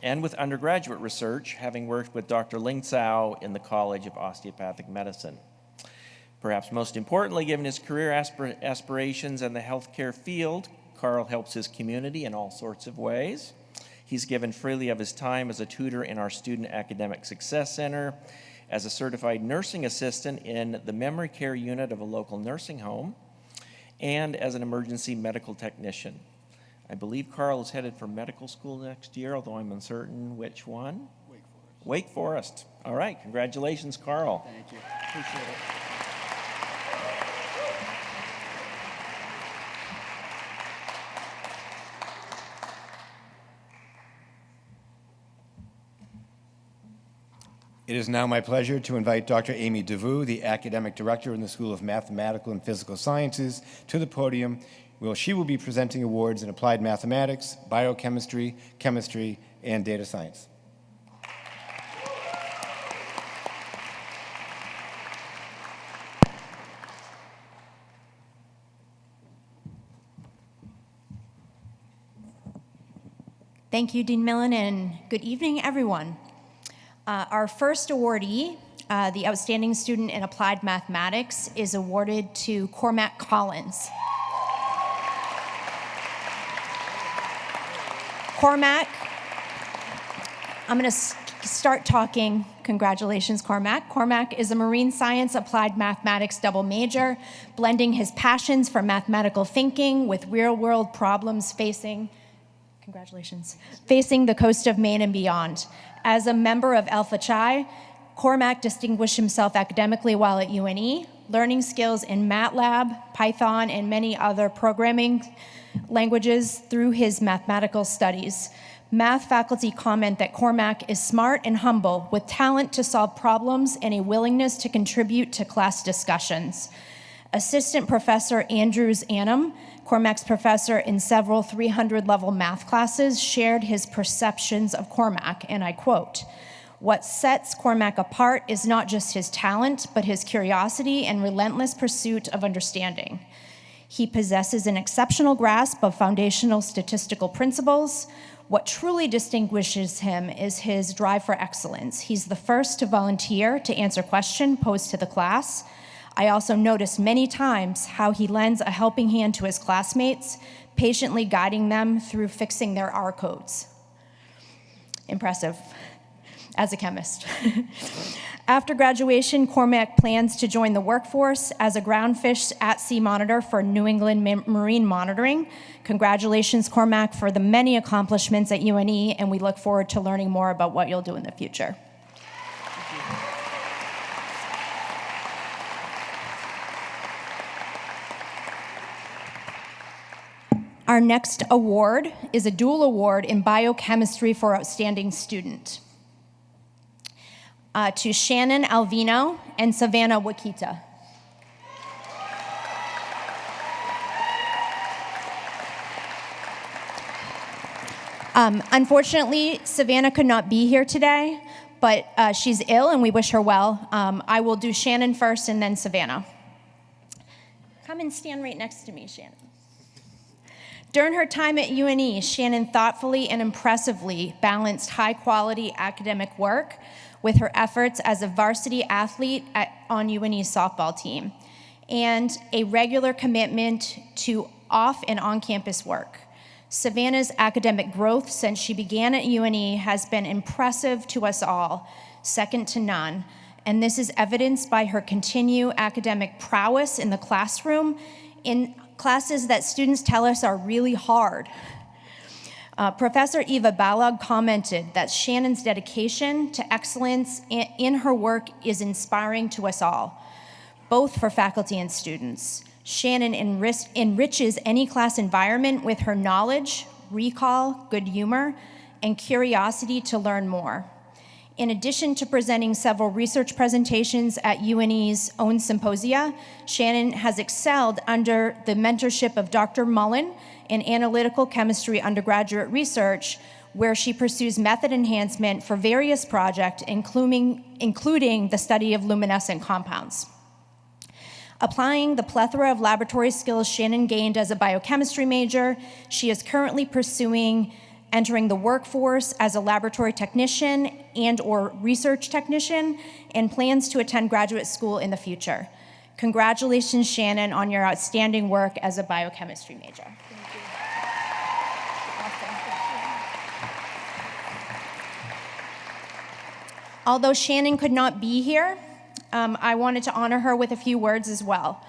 Speaker 11: and with undergraduate research, having worked with Dr. Ling Tsao in the College of Osteopathic Medicine. Perhaps most importantly, given his career aspirations in the healthcare field, Carl helps his community in all sorts of ways. He's given freely of his time as a tutor in our Student Academic Success Center, as a certified nursing assistant in the memory care unit of a local nursing home, and as an emergency medical technician. I believe Carl is headed for medical school next year, although I'm uncertain which one.
Speaker 12: Wake Forest.
Speaker 11: Wake Forest. All right, congratulations, Carl.
Speaker 12: Thank you. Appreciate it.
Speaker 1: It is now my pleasure to invite Dr. Amy DeVue, the Academic Director in the School of Mathematical and Physical Sciences, to the podium, where she will be presenting awards in applied mathematics, biochemistry, chemistry, and data science.
Speaker 13: Thank you, Dean Millen, and good evening, everyone. Our first awardee, the Outstanding Student in Applied Mathematics, is awarded to Cormac Collins. Cormac, I'm going to start talking. Congratulations, Cormac. Cormac is a marine science applied mathematics double major, blending his passions for mathematical thinking with real-world problems facing the coast of Maine and beyond. As a member of Alpha Chi, Cormac distinguished himself academically while at UNE, learning skills in MATLAB, Python, and many other programming languages through his mathematical studies. Math faculty comment that Cormac is smart and humble, with talent to solve problems and a willingness to contribute to class discussions. Assistant Professor Andrews Annam, Cormac's professor in several 300-level math classes, shared his perceptions of Cormac, and I quote, "What sets Cormac apart is not just his talent, but his curiosity and relentless pursuit of understanding. He possesses an exceptional grasp of foundational statistical principles. What truly distinguishes him is his drive for excellence. He's the first to volunteer to answer questions posed to the class. I also noticed many times how he lends a helping hand to his classmates, patiently guiding them through fixing their R codes." Impressive, as a chemist. After graduation, Cormac plans to join the workforce as a groundfish at-sea monitor for New England Marine Monitoring. Congratulations, Cormac, for the many accomplishments at UNE, and we look forward to learning more about what you'll do in the future. Our next award is a dual award in biochemistry for outstanding student. To Shannon Alvino and Savannah Wakita. Unfortunately, Savannah could not be here today, but she's ill and we wish her well. I will do Shannon first and then Savannah. Come and stand right next to me, Shannon. During her time at UNE, Shannon thoughtfully and impressively balanced high-quality academic work with her efforts as a varsity athlete on UNE's softball team, and a regular commitment to off and on-campus work. Savannah's academic growth since she began at UNE has been impressive to us all, second to none, and this is evidenced by her continued academic prowess in the classroom, in classes that students tell us are really hard. Professor Eva Balog commented that Shannon's dedication to excellence in her work is inspiring to us all, both for faculty and students. Shannon enriches any class environment with her knowledge, recall, good humor, and curiosity to learn more. In addition to presenting several research presentations at UNE's own symposia, Shannon has excelled under the mentorship of Dr. Mullen in analytical chemistry undergraduate research, where she pursues method enhancement for various projects, including the study of luminescent compounds. Applying the plethora of laboratory skills Shannon gained as a biochemistry major, she is currently pursuing entering the workforce as a laboratory technician and/or research technician, and plans to attend graduate school in the future. Congratulations, Shannon, on your outstanding work as a biochemistry major. Thank you. Awesome. Although Shannon could not be here, I wanted to honor her with a few words as well.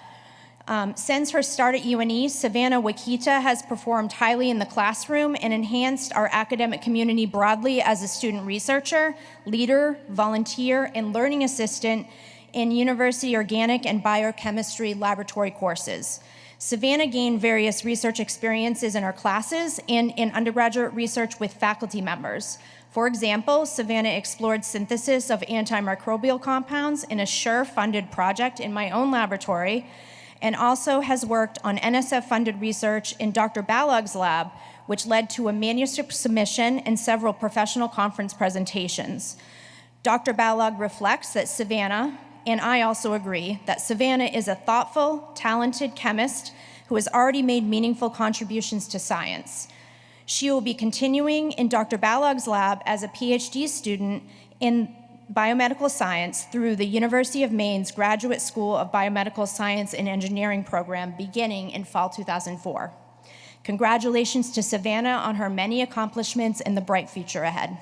Speaker 13: Since her start at UNE, Savannah Wakita has performed highly in the classroom and enhanced our academic community broadly as a student researcher, leader, volunteer, and learning assistant in university organic and biochemistry laboratory courses. Savannah gained various research experiences in her classes and in undergraduate research with faculty members. For example, Savannah explored synthesis of antimicrobial compounds in a SURE-funded project in my own laboratory, and also has worked on NSF-funded research in Dr. Balog's lab, which led to a manuscript submission and several professional conference presentations. Dr. Balog reflects that Savannah, and I also agree, that Savannah is a thoughtful, talented chemist who has already made meaningful contributions to science. She will be continuing in Dr. Balog's lab as a PhD student in biomedical science through the University of Maine's Graduate School of Biomedical Science and Engineering program beginning in fall 2004. Congratulations to Savannah on her many accomplishments and the bright future ahead.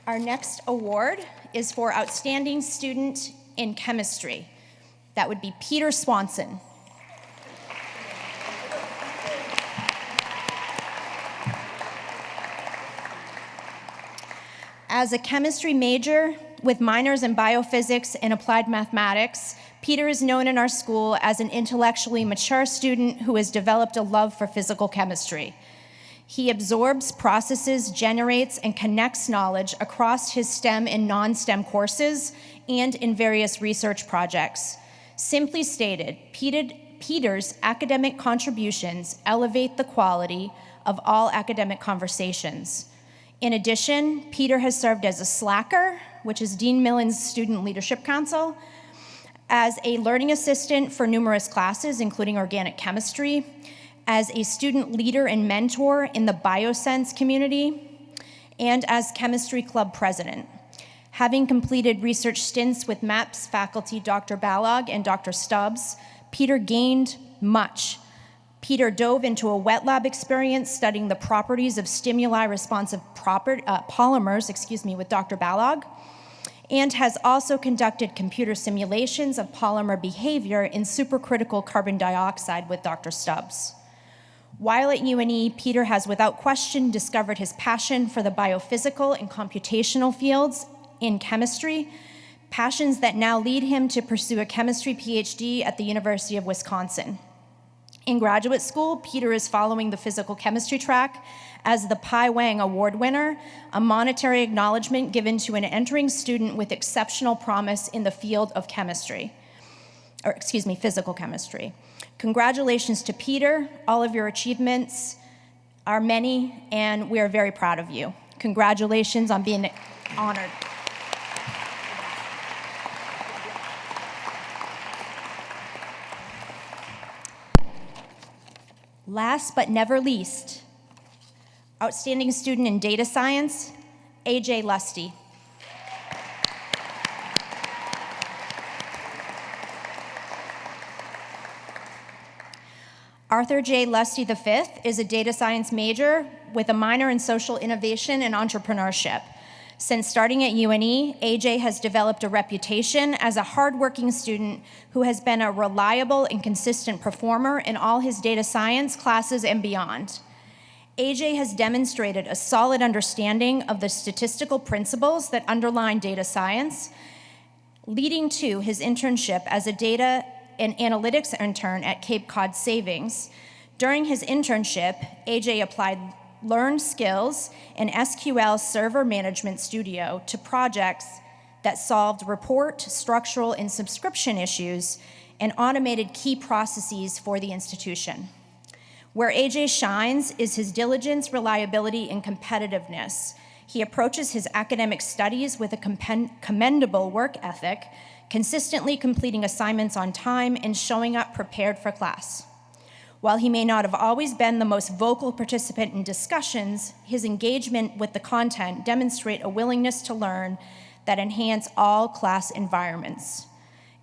Speaker 13: Our next award is for Outstanding Student in Chemistry. That would be Peter Swanson. As a chemistry major with minors in biophysics and applied mathematics, Peter is known in our school as an intellectually mature student who has developed a love for physical chemistry. He absorbs, processes, generates, and connects knowledge across his STEM and non-STEM courses and in various research projects. Simply stated, Peter's academic contributions elevate the quality of all academic conversations. In addition, Peter has served as a slacker, which is Dean Millen's Student Leadership Council, as a learning assistant for numerous classes, including organic chemistry, as a student leader and mentor in the Biosense community, and as chemistry club president. Having completed research stints with MAPS faculty Dr. Balog and Dr. Stubbs, Peter gained much. Peter dove into a wet lab experience studying the properties of stimuli-responsive polymers, with Dr. Balog, and has also conducted computer simulations of polymer behavior in supercritical carbon dioxide with Dr. Stubbs. While at UNE, Peter has without question discovered his passion for the biophysical and computational fields in chemistry, passions that now lead him to pursue a chemistry PhD at the University of Wisconsin. In graduate school, Peter is following the physical chemistry track as the Pai Wang Award winner, a monetary acknowledgement given to an entering student with exceptional promise in the field of physical chemistry. Congratulations to Peter. All of your achievements are many, and we are very proud of you. Congratulations on being honored. Last but never least, Outstanding Student in Data Science, AJ Lusty. Arthur J. Lusty V is a data science major with a minor in social innovation and entrepreneurship. Since starting at UNE, AJ has developed a reputation as a hardworking student who has been a reliable and consistent performer in all his data science classes and beyond. AJ has demonstrated a solid understanding of the statistical principles that underlie data science, leading to his internship as a data and analytics intern at Cape Cod Savings. During his internship, AJ applied learned skills in SQL Server Management Studio to projects that solved report, structural, and subscription issues and automated key processes for the institution. Where AJ shines is his diligence, reliability, and competitiveness. He approaches his academic studies with a commendable work ethic, consistently completing assignments on time and showing up prepared for class. While he may not have always been the most vocal participant in discussions, his engagement with the content demonstrate a willingness to learn that enhance all class environments.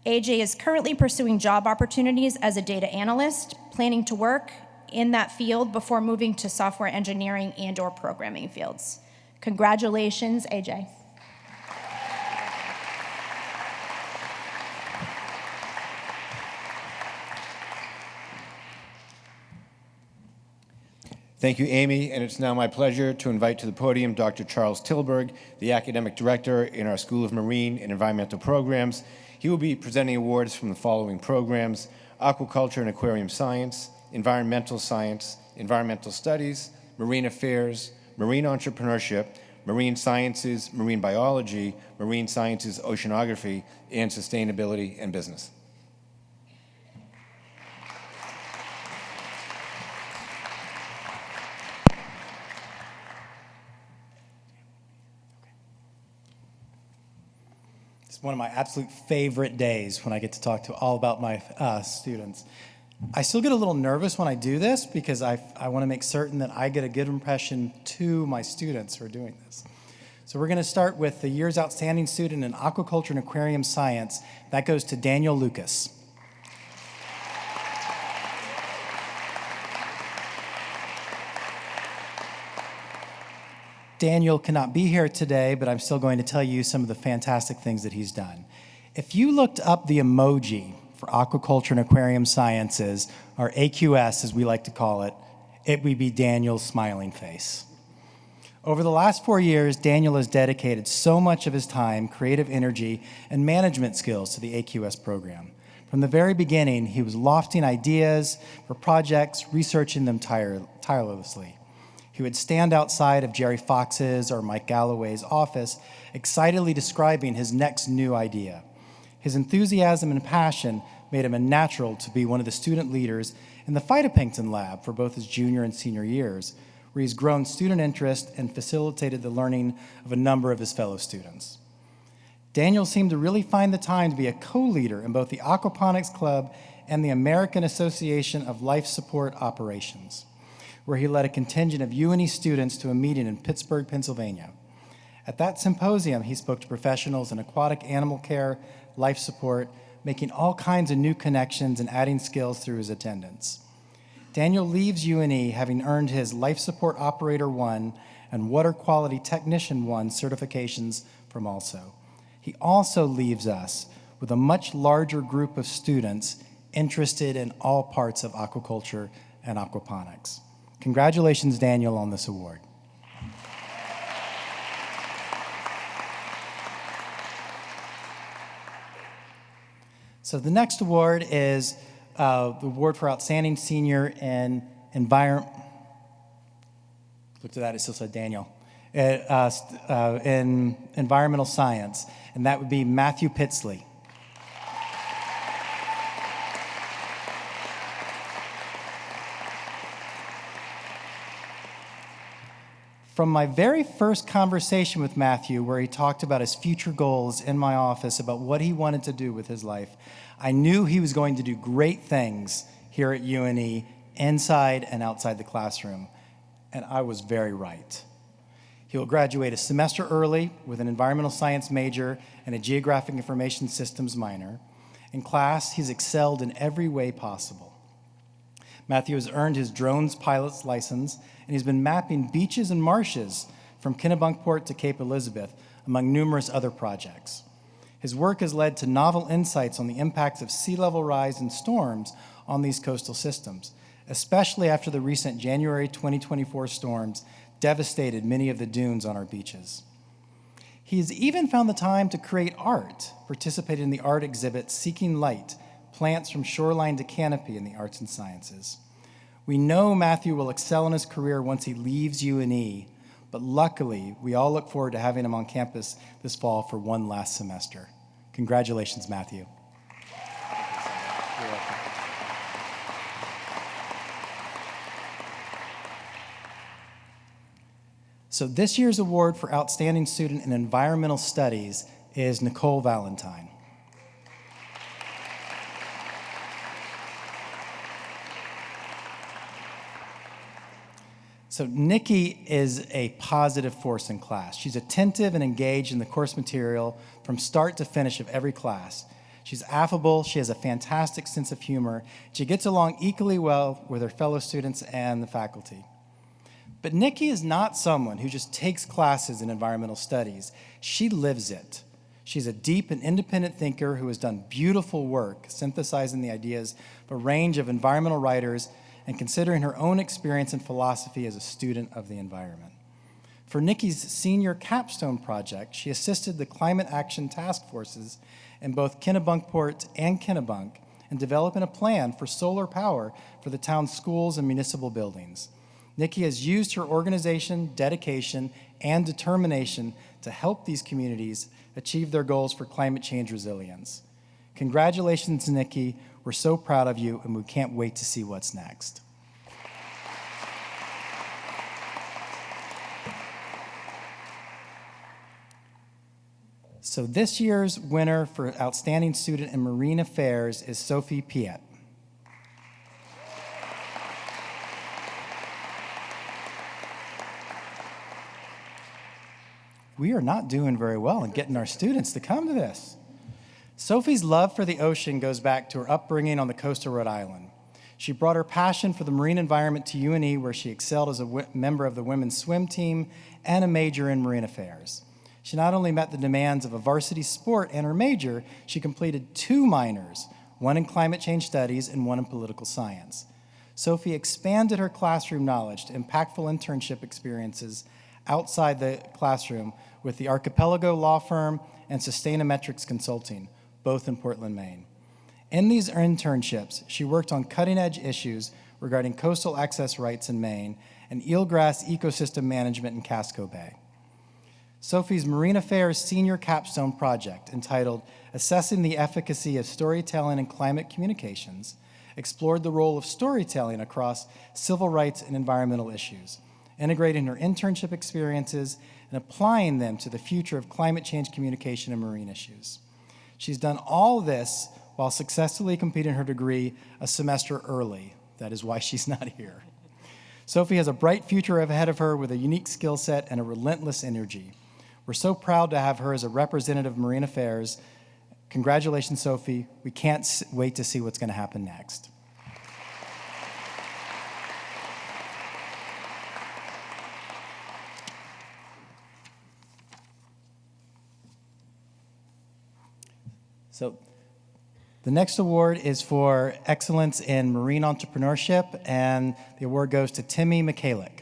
Speaker 13: AJ is currently pursuing job opportunities as a data analyst, planning to work in that field before moving to software engineering and/or programming fields. Congratulations, AJ.
Speaker 1: Thank you, Amy, and it's now my pleasure to invite to the podium Dr. Charles Tilburg, the Academic Director in our School of Marine and Environmental Programs. He will be presenting awards from the following programs: aquaculture and aquarium science, environmental studies, marine affairs, marine entrepreneurship, marine sciences, marine biology, marine sciences, oceanography, and sustainability and business.
Speaker 12: It's one of my absolute favorite days when I get to talk to all about my students. I still get a little nervous when I do this because I want to make certain that I get a good impression to my students who are doing this. So we're going to start with the year's outstanding student in aquaculture and aquarium science. That goes to Daniel Lucas. Daniel cannot be here today, but I'm still going to tell you some of the fantastic things that he's done. If you looked up the emoji for aquaculture and aquarium sciences, or AQS as we like to call it, it would be Daniel's smiling face. Over the last 4 years, Daniel has dedicated so much of his time, creative energy, and management skills to the AQS program. From the very beginning, he was lofting ideas for projects, researching them tirelessly. He would stand outside of Jerry Fox's or Mike Galloway's office, excitedly describing his next new idea. His enthusiasm and passion made him a natural to be one of the student leaders in the phytoplankton lab for both his junior and senior years, where he's grown student interest and facilitated the learning of a number of his fellow students. Daniel seemed to really find the time to be a co-leader in both the Aquaponics Club and the American Association of Life Support Operations, where he led a contingent of UNE students to a meeting in Pittsburgh, Pennsylvania. At that symposium, he spoke to professionals in aquatic animal care, life support, making all kinds of new connections and adding skills through his attendance. Daniel leaves UNE having earned his Life Support Operator 1 and Water Quality Technician 1 certifications from also. He also leaves us with a much larger group of students interested in all parts of aquaculture and aquaponics. Congratulations, Daniel, on this award. So the next award is the award for Outstanding Senior in Environment. Looked at that, it still said Daniel. In Environmental Science, and that would be Matthew Pitsley. From my very first conversation with Matthew, where he talked about his future goals in my office, about what he wanted to do with his life, I knew he was going to do great things here at UNE, inside and outside the classroom, and I was very right. He will graduate a semester early with an environmental science major and a geographic information systems minor. In class, he's excelled in every way possible. Matthew has earned his drones pilot's license, and he's been mapping beaches and marshes from Kennebunkport to Cape Elizabeth, among numerous other projects. His work has led to novel insights on the impacts of sea level rise and storms on these coastal systems, especially after the recent January 2024 storms devastated many of the dunes on our beaches. He has even found the time to create art, participated in the art exhibit Seeking Light, Plants from Shoreline to Canopy in the Arts and Sciences. We know Matthew will excel in his career once he leaves UNE, but luckily, we all look forward to having him on campus this fall for one last semester. Congratulations, Matthew. So this year's award for Outstanding Student in Environmental Studies is Nicole Valentine. So Nikki is a positive force in class. She's attentive and engaged in the course material from start to finish of every class. She's affable, she has a fantastic sense of humor, she gets along equally well with her fellow students and the faculty. But Nikki is not someone who just takes classes in environmental studies. She lives it. She's a deep and independent thinker who has done beautiful work synthesizing the ideas of a range of environmental writers and considering her own experience and philosophy as a student of the environment. For Nikki's senior capstone project, she assisted the climate action task forces in both Kennebunkport and Kennebunk and developing a plan for solar power for the town's schools and municipal buildings. Nikki has used her organization, dedication, and determination to help these communities achieve their goals for climate change resilience. Congratulations, Nikki. We're so proud of you, and we can't wait to see what's next. So this year's winner for Outstanding Student in Marine Affairs is Sophie Piet. We are not doing very well in getting our students to come to this. Sophie's love for the ocean goes back to her upbringing on the coast of Rhode Island. She brought her passion for the marine environment to UNE, where she excelled as a member of the women's swim team and a major in marine affairs. She not only met the demands of a varsity sport and her major, she completed 2 minors, one in climate change studies and one in political science. Sophie expanded her classroom knowledge to impactful internship experiences outside the classroom with the Archipelago Law Firm and Sustainametrics Consulting, both in Portland, Maine. In these internships, she worked on cutting-edge issues regarding coastal access rights in Maine and eelgrass ecosystem management in Casco Bay. Sophie's Marine Affairs Senior Capstone Project, entitled Assessing the Efficacy of Storytelling in Climate Communications, explored the role of storytelling across civil rights and environmental issues, integrating her internship experiences and applying them to the future of climate change communication and marine issues. She's done all this while successfully completing her degree a semester early. That is why she's not here. Sophie has a bright future ahead of her with a unique skill set and a relentless energy. We're so proud to have her as a representative of Marine Affairs. Congratulations, Sophie. We can't wait to see what's going to happen next. So the next award is for excellence in marine entrepreneurship, and the award goes to Timmy Michalik.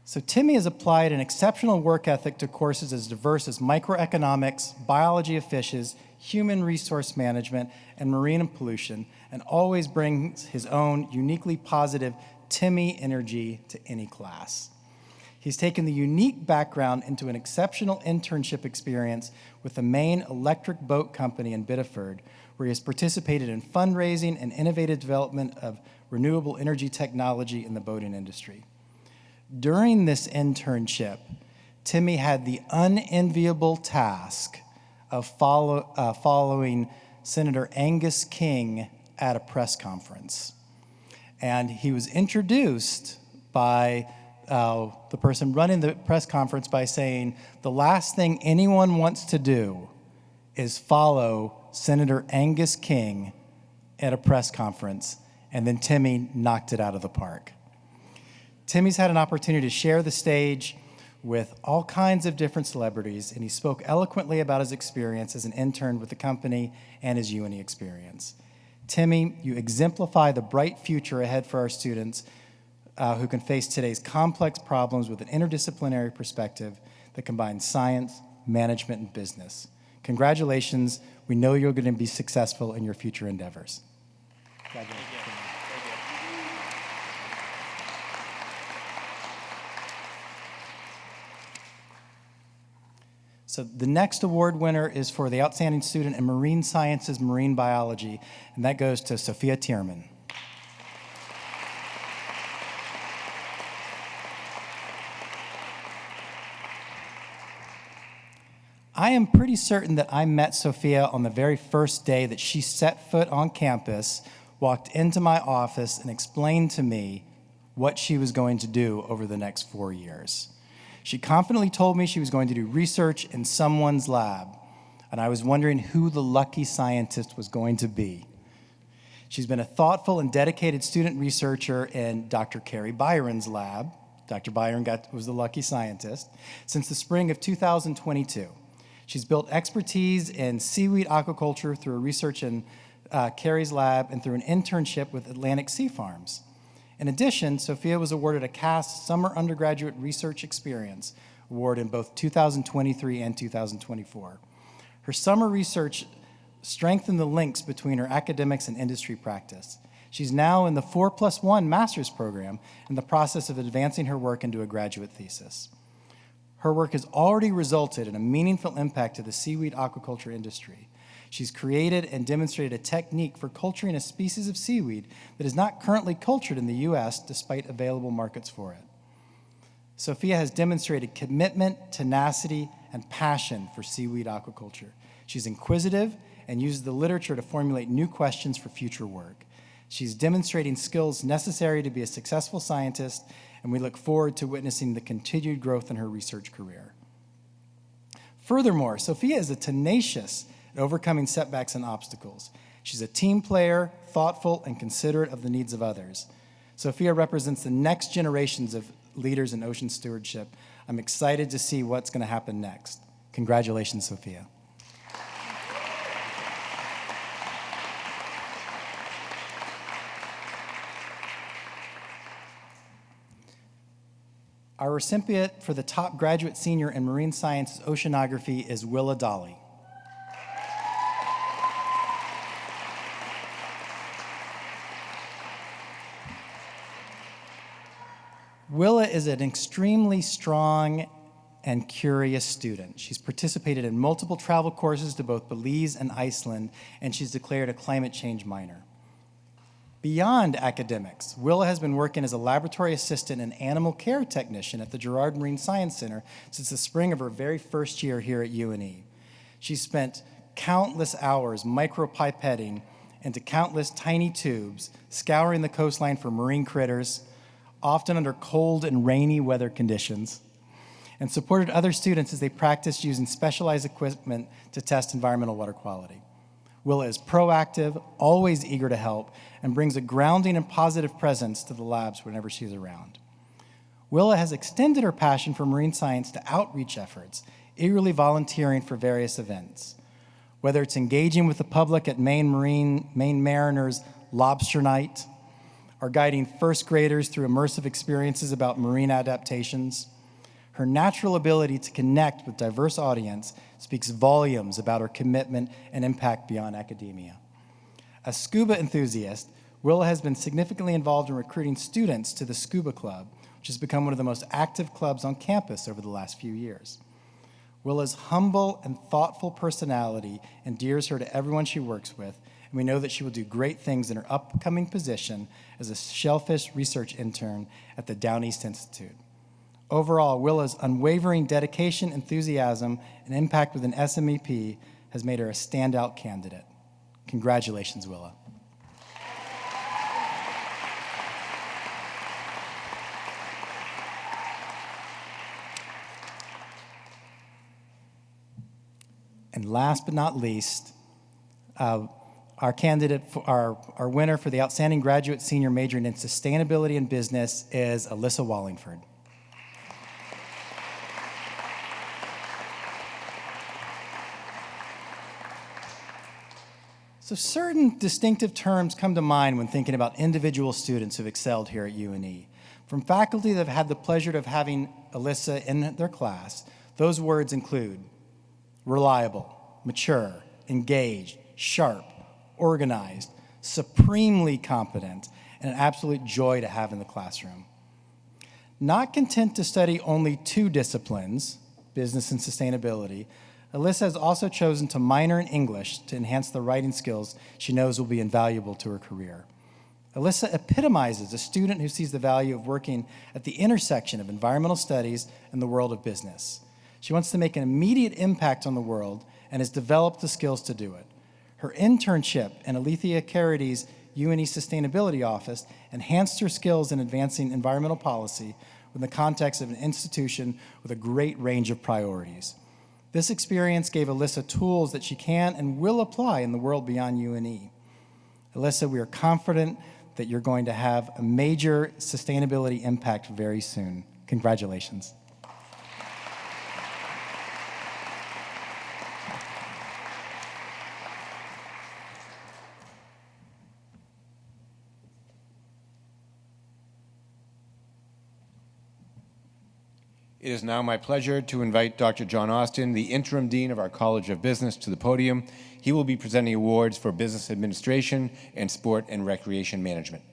Speaker 12: So Timmy has applied an exceptional work ethic to courses as diverse as microeconomics, biology of fishes, human resource management, and marine and pollution, and always brings his own uniquely positive Timmy energy to any class. He's taken the unique background into an exceptional internship experience with the Maine Electric Boat Company in Biddeford, where he has participated in fundraising and innovative development of renewable energy technology in the boating industry. During this internship, Timmy had the unenviable task of following Senator Angus King at a press conference. And he was introduced by the person running the press conference by saying, the last thing anyone wants to do is follow Senator Angus King at a press conference, and then Timmy knocked it out of the park. Timmy's had an opportunity to share the stage with all kinds of different celebrities, and he spoke eloquently about his experience as an intern with the company and his UNE experience. Timmy, you exemplify the bright future ahead for our students who can face today's complex problems with an interdisciplinary perspective that combines science, management, and business. Congratulations. We know you're going to be successful in your future endeavors. Congratulations. So the next award winner is for the Outstanding Student in Marine Sciences, Marine Biology, and that goes to Sophia Tierman. I am pretty certain that I met Sophia on the very first day that she set foot on campus, walked into my office, and explained to me what she was going to do over the next 4 years. She confidently told me she was going to do research in someone's lab, and I was wondering who the lucky scientist was going to be. She's been a thoughtful and dedicated student researcher in Dr. Carrie Byron's lab. Dr. Byron was the lucky scientist since the spring of 2022. She's built expertise in seaweed aquaculture through research in Carrie's lab and through an internship with Atlantic Sea Farms. In addition, Sophia was awarded a CAS Summer Undergraduate Research Experience Award in both 2023 and 2024. Her summer research strengthened the links between her academics and industry practice. She's now in the 4+1 master's program in the process of advancing her work into a graduate thesis. Her work has already resulted in a meaningful impact to the seaweed aquaculture industry. She's created and demonstrated a technique for culturing a species of seaweed that is not currently cultured in the U.S. despite available markets for it. Sophia has demonstrated commitment, tenacity, and passion for seaweed aquaculture. She's inquisitive and uses the literature to formulate new questions for future work. She's demonstrating skills necessary to be a successful scientist, and we look forward to witnessing the continued growth in her research career. Furthermore, Sophia is tenacious at overcoming setbacks and obstacles. She's a team player, thoughtful, and considerate of the needs of others. Sophia represents the next generations of leaders in ocean stewardship. I'm excited to see what's going to happen next. Congratulations, Sophia. Our recipient for the top graduate senior in marine sciences oceanography is Willa Dolly. Willa is an extremely strong and curious student. She's participated in multiple travel courses to both Belize and Iceland, and she's declared a climate change minor. Beyond academics, Willa has been working as a laboratory assistant and animal care technician at the Girard Marine Science Center since the spring of her very first year here at UNE. She's spent countless hours micropipetting into countless tiny tubes, scouring the coastline for marine critters, often under cold and rainy weather conditions, and supported other students as they practiced using specialized equipment to test environmental water quality. Willa is proactive, always eager to help, and brings a grounding and positive presence to the labs whenever she's around. Willa has extended her passion for marine science to outreach efforts, eagerly volunteering for various events. Whether it's engaging with the public at Maine Mariners Lobster Night, or guiding first graders through immersive experiences about marine adaptations, her natural ability to connect with diverse audience speaks volumes about her commitment and impact beyond academia. A scuba enthusiast, Willa has been significantly involved in recruiting students to the Scuba Club, which has become one of the most active clubs on campus over the last few years. Willa's humble and thoughtful personality endears her to everyone she works with, and we know that she will do great things in her upcoming position as a shellfish research intern at the Down East Institute. Overall, Willa's unwavering dedication, enthusiasm, and impact with an SMEP has made her a standout candidate. Congratulations, Willa. And last but not least, our winner for the Outstanding Graduate Senior majoring in Sustainability and Business is Alyssa Wallingford. So certain distinctive terms come to mind when thinking about individual students who've excelled here at UNE. From faculty that have had the pleasure of having Alyssa in their class, those words include reliable, mature, engaged, sharp, organized, supremely competent, and an absolute joy to have in the classroom. Not content to study only two disciplines, business and sustainability, Alyssa has also chosen to minor in English to enhance the writing skills she knows will be invaluable to her career. Alyssa epitomizes a student who sees the value of working at the intersection of environmental studies and the world of business. She wants to make an immediate impact on the world and has developed the skills to do it. Her internship in Alethea Carity's UNE Sustainability Office enhanced her skills in advancing environmental policy within the context of an institution with a great range of priorities. This experience gave Alyssa tools that she can and will apply in the world beyond UNE. Alyssa, we are confident that you're going to have a major sustainability impact very soon. Congratulations.
Speaker 1: It is now my pleasure to invite Dr. John Austin, the interim dean of our College of Business, to the podium. He will be presenting awards for business administration and sport and recreation management.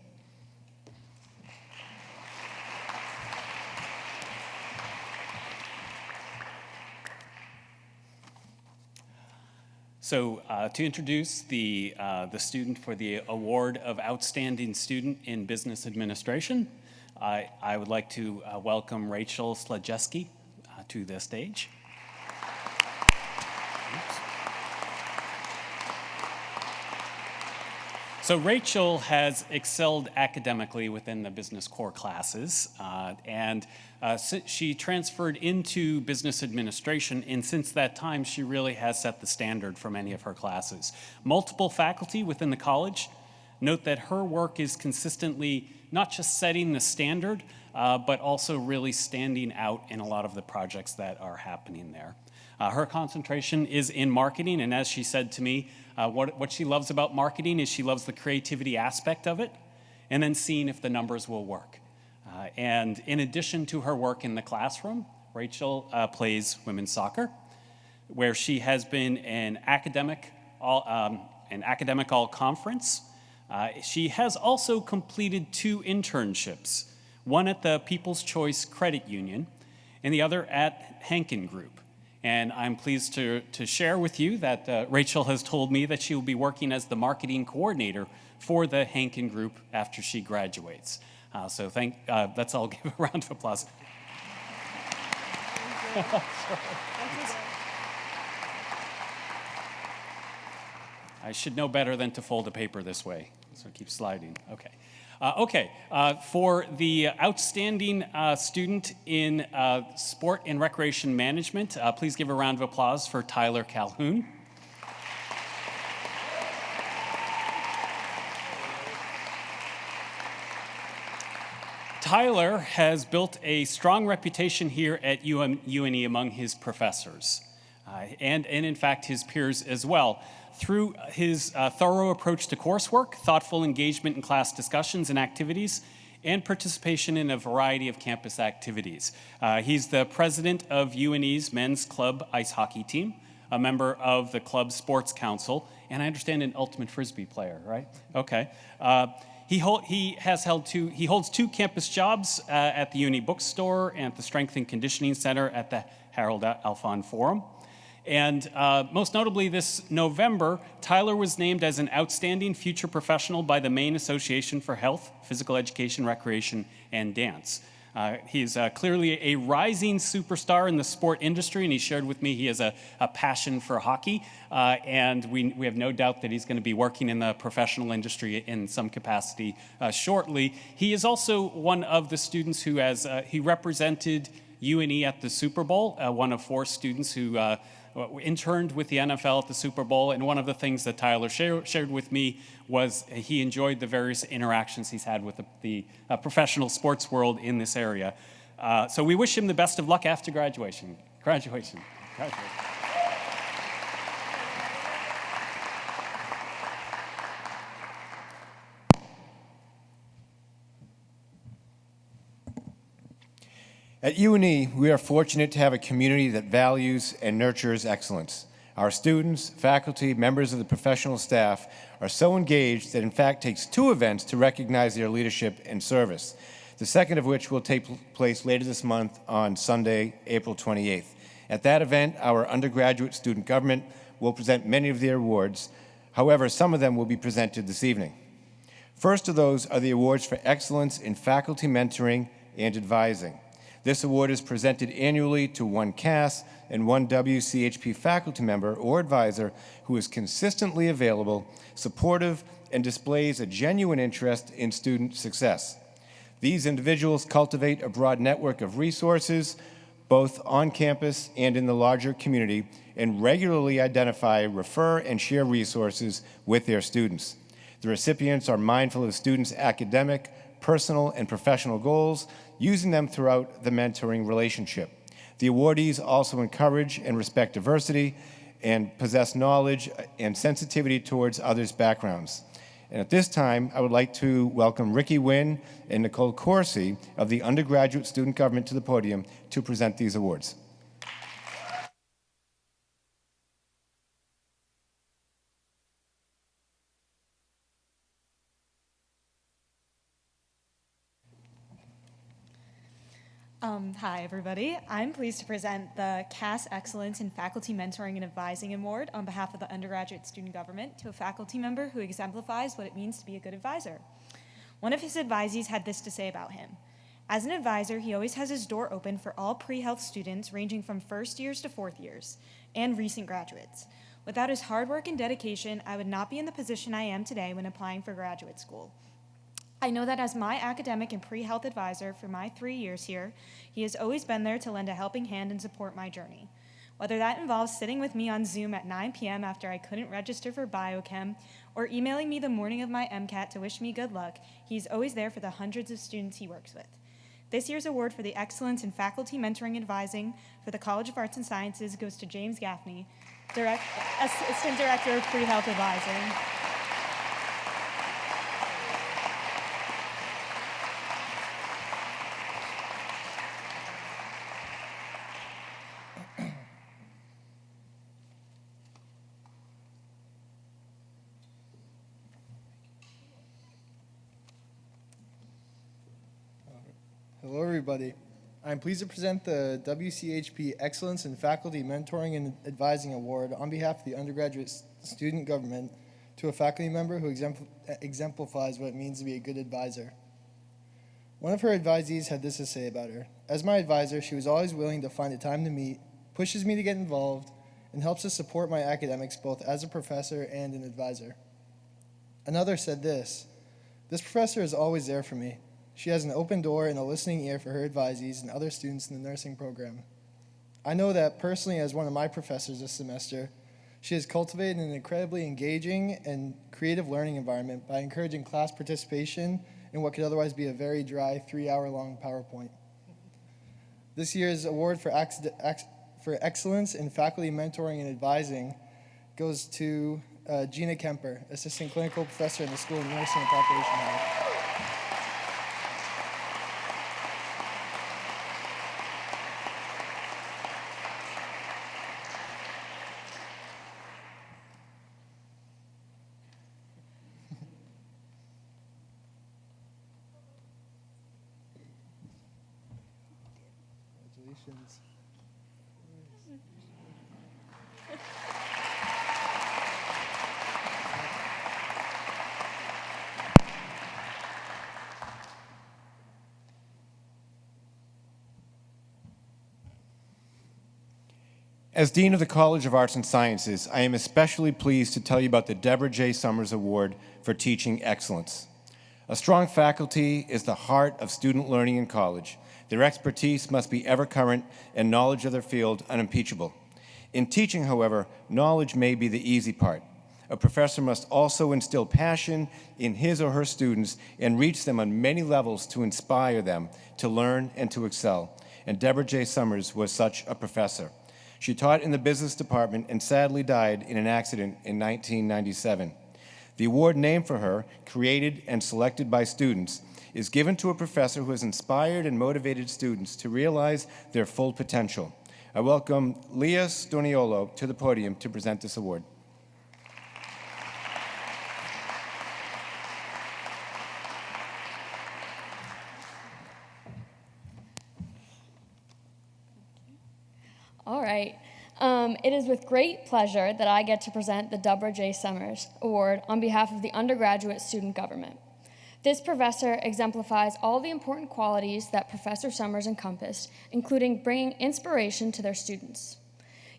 Speaker 14: So to introduce the student for the Award of Outstanding Student in Business Administration, I would like to welcome Rachel Slajeski to the stage. So Rachel has excelled academically within the business core classes, and she transferred into business administration, and since that time, she really has set the standard for many of her classes. Multiple faculty within the college note that her work is consistently not just setting the standard, but also really standing out in a lot of the projects that are happening there. Her concentration is in marketing, and as she said to me, what she loves about marketing is she loves the creativity aspect of it, and then seeing if the numbers will work. And in addition to her work in the classroom, Rachel plays women's soccer, where she has been an academic all-conference. She has also completed 2 internships, one at the People's Choice Credit Union and the other at Hankin Group. And I'm pleased to share with you that Rachel has told me that she will be working as the marketing coordinator for the Hankin Group after she graduates. So let's all give a round of applause. I should know better than to fold a paper this way, so keep sliding. Okay. For the outstanding student in sport and recreation management, please give a round of applause for Tyler Calhoun. Tyler has built a strong reputation here at UNE among his professors, and in fact his peers as well, through his thorough approach to coursework, thoughtful engagement in class discussions and activities, and participation in a variety of campus activities. He's the president of UNE's men's club ice hockey team, a member of the club sports council, and I understand an ultimate Frisbee player, right? Okay. He holds 2 campus jobs at the UNE bookstore and at the Strength and Conditioning Center at the Harold Alfond Forum. And most notably this November, Tyler was named as an outstanding future professional by the Maine Association for Health, Physical Education, Recreation, and Dance. He's clearly a rising superstar in the sport industry, and he shared with me he has a passion for hockey, and we have no doubt that he's going to be working in the professional industry in some capacity shortly. He is also one of the students who he represented UNE at the Super Bowl, one of 4 students who interned with the NFL at the Super Bowl, and one of the things that Tyler shared with me was he enjoyed the various interactions he's had with the professional sports world in this area. So we wish him the best of luck after graduation. Graduation.
Speaker 1: At UNE, we are fortunate to have a community that values and nurtures excellence. Our students, faculty, members of the professional staff are so engaged that in fact takes 2 events to recognize their leadership and service, the second of which will take place later this month on Sunday, April 28th. At that event, our undergraduate student government will present many of their awards. However, some of them will be presented this evening. First of those are the awards for excellence in faculty mentoring and advising. This award is presented annually to one CAS and one WCHP faculty member or advisor who is consistently available, supportive, and displays a genuine interest in student success. These individuals cultivate a broad network of resources, both on campus and in the larger community, and regularly identify, refer, and share resources with their students. The recipients are mindful of students' academic, personal, and professional goals, using them throughout the mentoring relationship. The awardees also encourage and respect diversity and possess knowledge and sensitivity towards others' backgrounds. And at this time, I would like to welcome Ricky Wynn and Nicole Corsi of the undergraduate student government to the podium to present these awards.
Speaker 6: Hi, everybody. I'm pleased to present the CAS Excellence in Faculty Mentoring and Advising Award on behalf of the undergraduate student government to a faculty member who exemplifies what it means to be a good advisor. One of his advisees had this to say about him. As an advisor, he always has his door open for all pre-health students ranging from first years to fourth years, and recent graduates. Without his hard work and dedication, I would not be in the position I am today when applying for graduate school. I know that as my academic and pre-health advisor for my 3 years here, he has always been there to lend a helping hand and support my journey. Whether that involves sitting with me on Zoom at 9 p.m. after I couldn't register for biochem, or emailing me the morning of my MCAT to wish me good luck, he's always there for the hundreds of students he works with. This year's award for the Excellence in Faculty Mentoring and Advising for the College of Arts and Sciences goes to James Gaffney, Assistant Director of Pre-Health Advising.
Speaker 15: Hello, everybody. I'm pleased to present the WCHP Excellence in Faculty Mentoring and Advising Award on behalf of the undergraduate student government to a faculty member who exemplifies what it means to be a good advisor. One of her advisees had this to say about her. As my advisor, she was always willing to find a time to meet, pushes me to get involved, and helps to support my academics both as a professor and an advisor. Another said this professor is always there for me. She has an open door and a listening ear for her advisees and other students in the nursing program. I know that personally, as one of my professors this semester, she has cultivated an incredibly engaging and creative learning environment by encouraging class participation in what could otherwise be a very dry 3-hour-long PowerPoint. This year's award for excellence in faculty mentoring and advising goes to Gina Kemper, Assistant Clinical Professor in the School of Nursing and Population Health. Congratulations.
Speaker 1: As Dean of the College of Arts and Sciences, I am especially pleased to tell you about the Deborah J. Summers Award for Teaching Excellence. A strong faculty is the heart of student learning in college. Their expertise must be ever current and knowledge of their field unimpeachable. In teaching, however, knowledge may be the easy part. A professor must also instill passion in his or her students and reach them on many levels to inspire them to learn and to excel. And Deborah J. Summers was such a professor. She taught in the business department and sadly died in an accident in 1997. The award named for her, created and selected by students, is given to a professor who has inspired and motivated students to realize their full potential. I welcome Leah Stoniolo to the podium to present this award.
Speaker 16: All right. It is with great pleasure that I get to present the Deborah J. Summers Award on behalf of the undergraduate student government. This professor exemplifies all the important qualities that Professor Summers encompassed, including bringing inspiration to their students.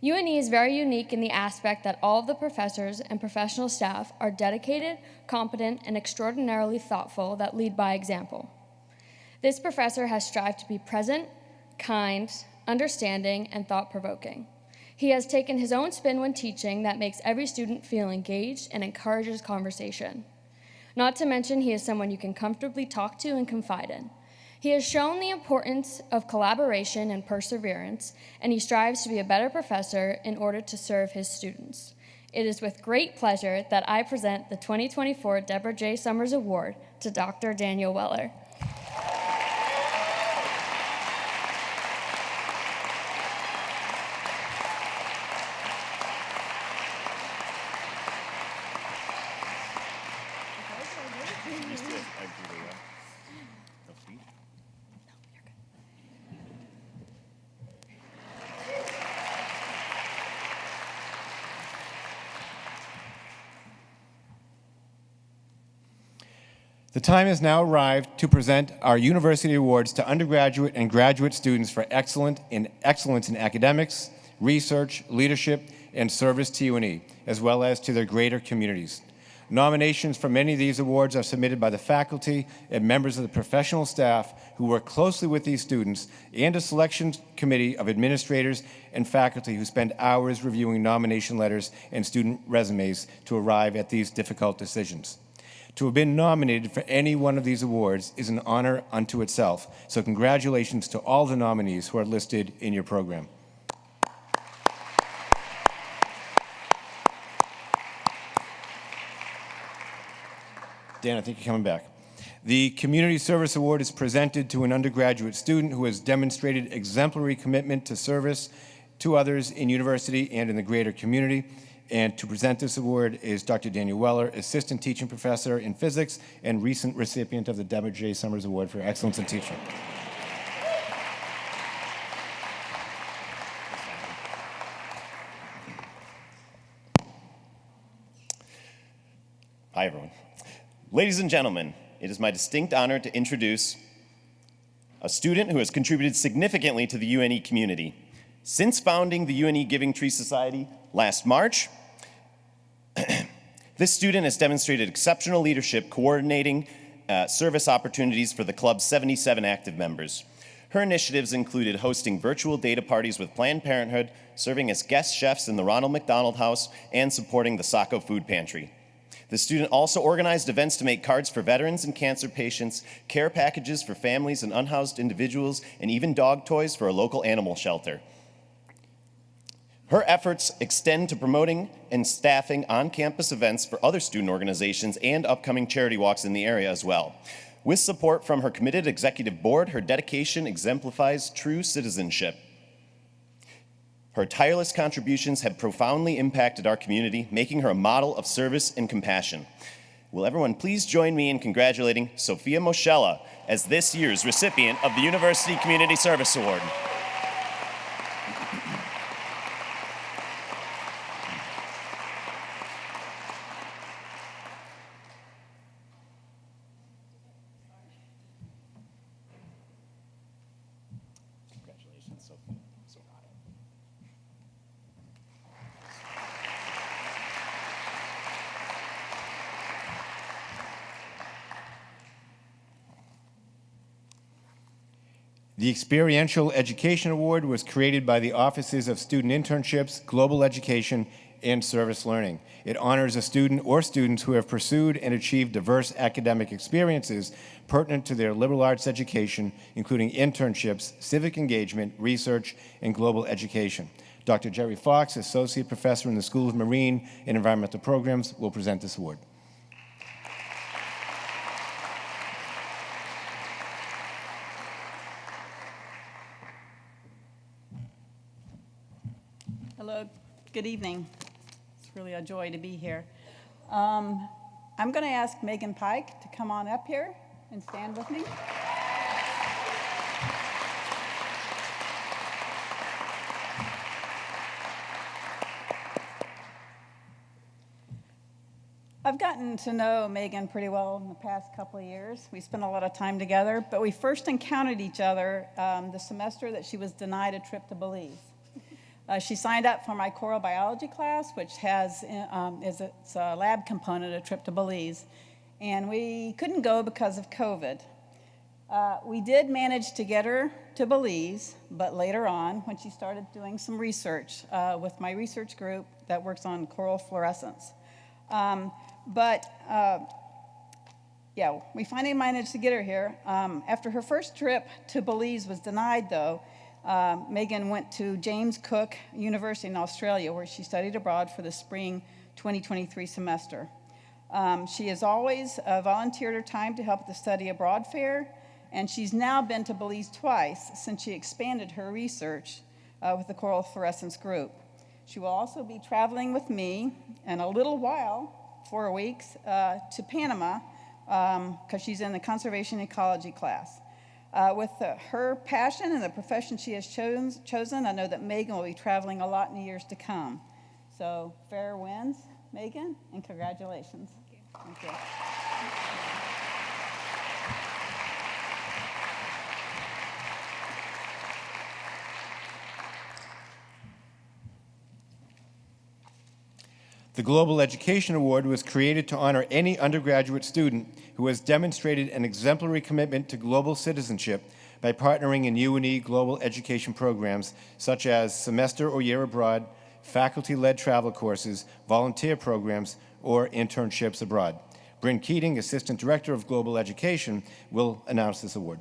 Speaker 16: UNE is very unique in the aspect that all of the professors and professional staff are dedicated, competent, and extraordinarily thoughtful that lead by example. This professor has strived to be present, kind, understanding, and thought-provoking. He has taken his own spin when teaching that makes every student feel engaged and encourages conversation. Not to mention, he is someone you can comfortably talk to and confide in. He has shown the importance of collaboration and perseverance, and he strives to be a better professor in order to serve his students. It is with great pleasure that I present the 2024 Deborah J. Summers Award to Dr. Daniel Weller.
Speaker 1: The time has now arrived to present our university awards to undergraduate and graduate students for excellence in academics, research, leadership, and service to UNE, as well as to their greater communities. Nominations for many of these awards are submitted by the faculty and members of the professional staff who work closely with these students, and a selection committee of administrators and faculty who spend hours reviewing nomination letters and student resumes to arrive at these difficult decisions. To have been nominated for any one of these awards is an honor unto itself, so congratulations to all the nominees who are listed in your program. Dan, I think you're coming back. The Community Service Award is presented to an undergraduate student who has demonstrated exemplary commitment to service to others in university and in the greater community. And to present this award is Dr. Daniel Weller, Assistant Teaching Professor in Physics and recent recipient of the Deborah J. Summers Award for Excellence in Teaching.
Speaker 17: Hi, everyone. Ladies and gentlemen, it is my distinct honor to introduce a student who has contributed significantly to the UNE community. Since founding the UNE Giving Tree Society last March, this student has demonstrated exceptional leadership coordinating service opportunities for the club's 77 active members. Her initiatives included hosting virtual data parties with Planned Parenthood, serving as guest chefs in the Ronald McDonald House, and supporting the Saco Food Pantry. The student also organized events to make cards for veterans and cancer patients, care packages for families and unhoused individuals, and even dog toys for a local animal shelter. Her efforts extend to promoting and staffing on-campus events for other student organizations and upcoming charity walks in the area as well. With support from her committed executive board, her dedication exemplifies true citizenship. Her tireless contributions have profoundly impacted our community, making her a model of service and compassion. Will everyone please join me in congratulating Sophia Moschella as this year's recipient of the University Community Service Award. Congratulations, Sophia. So honored.
Speaker 1: The Experiential Education Award was created by the Offices of Student Internships, Global Education, and Service Learning. It honors a student or students who have pursued and achieved diverse academic experiences pertinent to their liberal arts education, including internships, civic engagement, research, and global education. Dr. Jerry Fox, Associate Professor in the School of Marine and Environmental Programs, will present this award.
Speaker 18: Hello, good evening. It's really a joy to be here. I'm going to ask Megan Pike to come on up here and stand with me. I've gotten to know Megan pretty well in the past couple of years. We spent a lot of time together, but we first encountered each other the semester that she was denied a trip to Belize. She signed up for my choral biology class, which has its lab component, a trip to Belize. And we couldn't go because of COVID. We did manage to get her to Belize, but later on, when she started doing some research with my research group that works on coral fluorescence. Yeah, we finally managed to get her here. After her first trip to Belize was denied, though, Megan went to James Cook University in Australia, where she studied abroad for the spring 2023 semester. She has always volunteered her time to help at the Study Abroad Fair, and she's now been to Belize twice since she expanded her research with the Coral Fluorescence Group. She will also be traveling with me in a little while, 4 weeks, to Panama, because she's in the conservation ecology class. With her passion and the profession she has chosen, I know that Megan will be traveling a lot in the years to come. So fair winds, Megan, and congratulations. Thank you.
Speaker 1: The Global Education Award was created to honor any undergraduate student who has demonstrated an exemplary commitment to global citizenship by partnering in UNE global education programs such as semester or year abroad, faculty-led travel courses, volunteer programs, or internships abroad. Bryn Keating, Assistant Director of Global Education, will announce this award.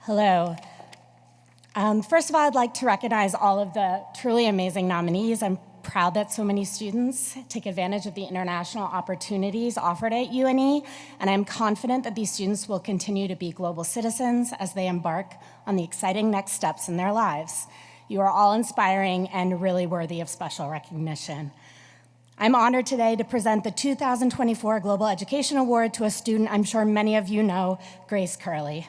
Speaker 19: Hello. First of all, I'd like to recognize all of the truly amazing nominees. I'm proud that so many students take advantage of the international opportunities offered at UNE, and I'm confident that these students will continue to be global citizens as they embark on the exciting next steps in their lives. You are all inspiring and really worthy of special recognition. I'm honored today to present the 2024 Global Education Award to a student I'm sure many of you know, Grace Curley.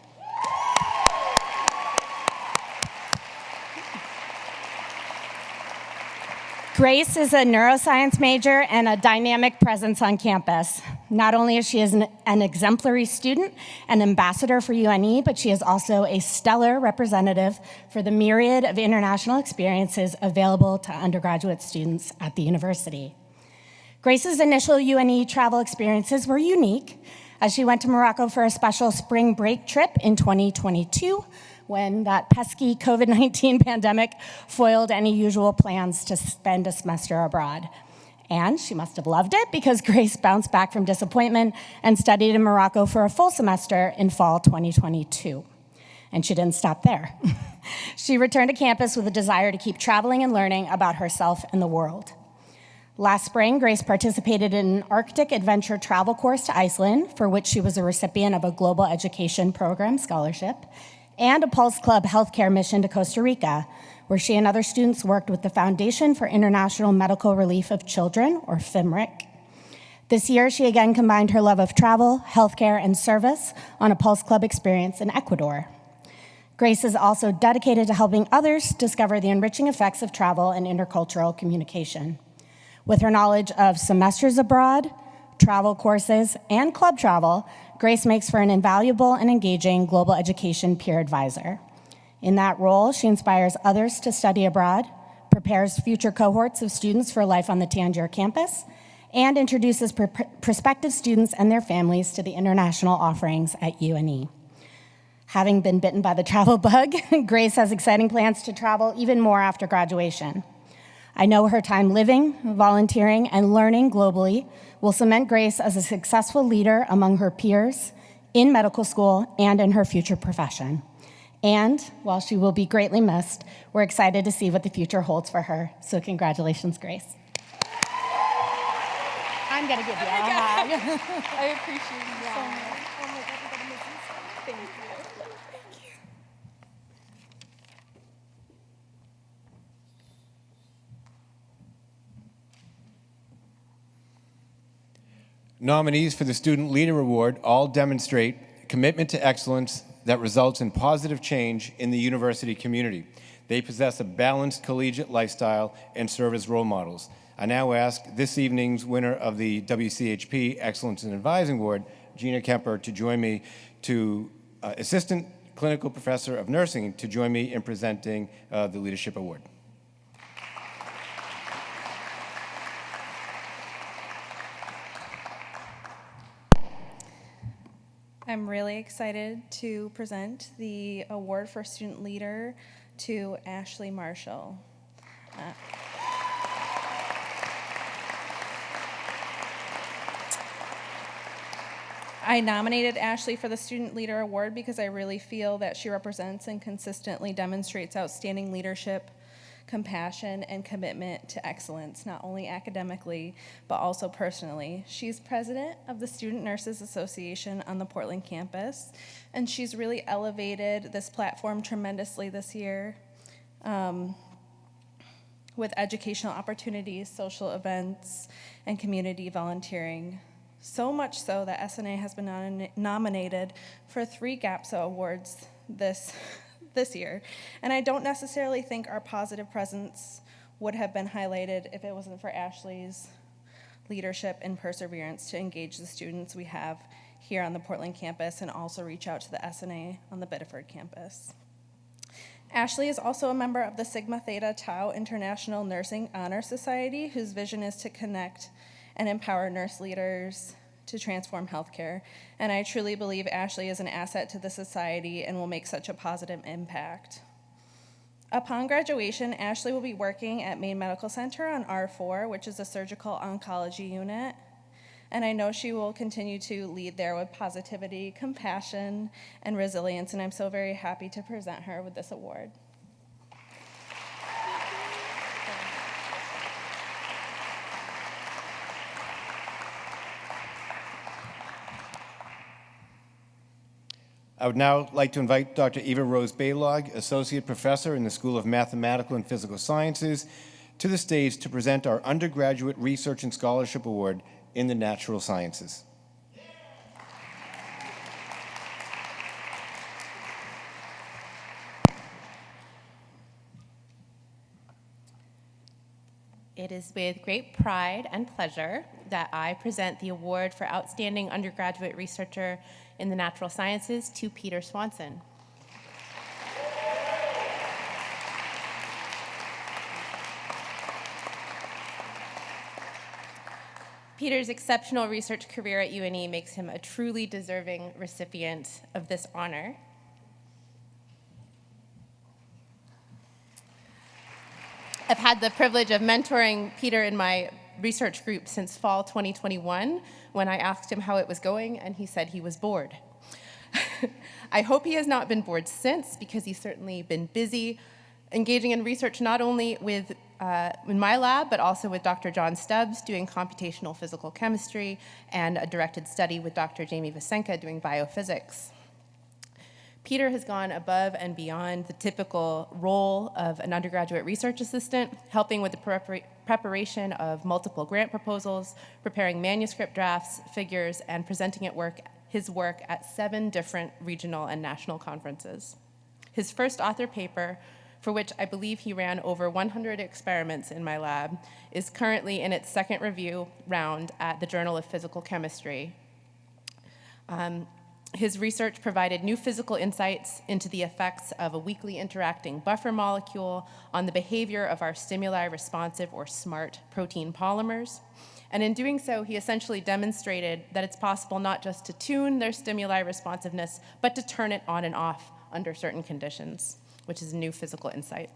Speaker 19: Grace is a neuroscience major and a dynamic presence on campus. Not only is she an exemplary student and ambassador for UNE, but she is also a stellar representative for the myriad of international experiences available to undergraduate students at the university. Grace's initial UNE travel experiences were unique, as she went to Morocco for a special spring break trip in 2022, when that pesky COVID-19 pandemic foiled any usual plans to spend a semester abroad. And she must have loved it, because Grace bounced back from disappointment and studied in Morocco for a full semester in fall 2022. And she didn't stop there. She returned to campus with a desire to keep traveling and learning about herself and the world. Last spring, Grace participated in an Arctic adventure travel course to Iceland, for which she was a recipient of a Global Education Program scholarship, and a Pulse Club healthcare mission to Costa Rica, where she and other students worked with the Foundation for International Medical Relief of Children, or FIMRIC. This year, she again combined her love of travel, healthcare, and service on a Pulse Club experience in Ecuador. Grace is also dedicated to helping others discover the enriching effects of travel and intercultural communication. With her knowledge of semesters abroad, travel courses, and club travel, Grace makes for an invaluable and engaging global education peer advisor. In that role, she inspires others to study abroad, prepares future cohorts of students for life on the Tangier campus, and introduces prospective students and their families to the international offerings at UNE. Having been bitten by the travel bug, Grace has exciting plans to travel even more after graduation. I know her time living, volunteering, and learning globally will cement Grace as a successful leader among her peers in medical school and in her future profession. And while she will be greatly missed, we're excited to see what the future holds for her. So congratulations, Grace. I'm gonna give you a hug.
Speaker 6: I appreciate you so much. Oh my God, I'm gonna miss you. Thank you.
Speaker 1: Nominees for the Student Leader Award all demonstrate commitment to excellence that results in positive change in the university community. They possess a balanced collegiate lifestyle and serve as role models. I now ask this evening's winner of the WCHP Excellence in Advising Award, Gina Kemper, to join me, Assistant Clinical Professor of Nursing, to join me in presenting the Leadership Award.
Speaker 20: I'm really excited to present the award for student leader to Ashley Marshall. I nominated Ashley for the Student Leader Award because I really feel that she represents and consistently demonstrates outstanding leadership, compassion, and commitment to excellence, not only academically, but also personally. She's president of the Student Nurses Association on the Portland campus, and she's really elevated this platform tremendously this year with educational opportunities, social events, and community volunteering. So much so that SNA has been nominated for 3 GAPSA awards this year. And I don't necessarily think our positive presence would have been highlighted if it wasn't for Ashley's leadership and perseverance to engage the students we have here on the Portland campus and also reach out to the SNA on the Biddeford campus. Ashley is also a member of the Sigma Theta Tau International Nursing Honor Society, whose vision is to connect and empower nurse leaders to transform healthcare. And I truly believe Ashley is an asset to the society and will make such a positive impact. Upon graduation, Ashley will be working at Maine Medical Center on R4, which is a surgical oncology unit. And I know she will continue to lead there with positivity, compassion, and resilience. And I'm so very happy to present her with this award.
Speaker 1: I would now like to invite Dr. Eva Rose Baylog, Associate Professor in the School of Mathematical and Physical Sciences, to the stage to present our Undergraduate Research and Scholarship Award in the Natural Sciences.
Speaker 10: It is with great pride and pleasure that I present the award for Outstanding Undergraduate Researcher in the Natural Sciences to Peter Swanson. Peter's exceptional research career at UNE makes him a truly deserving recipient of this honor. I've had the privilege of mentoring Peter in my research group since fall 2021, when I asked him how it was going, and he said he was bored. I hope he has not been bored since, because he's certainly been busy engaging in research not only with in my lab, but also with Dr. John Stubbs doing computational physical chemistry, and a directed study with Dr. Jamie Vasenka doing biophysics. Peter has gone above and beyond the typical role of an undergraduate research assistant, helping with the preparation of multiple grant proposals, preparing manuscript drafts, figures, and presenting his work at 7 different regional and national conferences. His first author paper, for which I believe he ran over 100 experiments in my lab, is currently in its 2nd review round at the Journal of Physical Chemistry. His research provided new physical insights into the effects of a weakly interacting buffer molecule on the behavior of our stimuli-responsive or SMART protein polymers. And in doing so, he essentially demonstrated that it's possible not just to tune their stimuli responsiveness, but to turn it on and off under certain conditions, which is a new physical insight.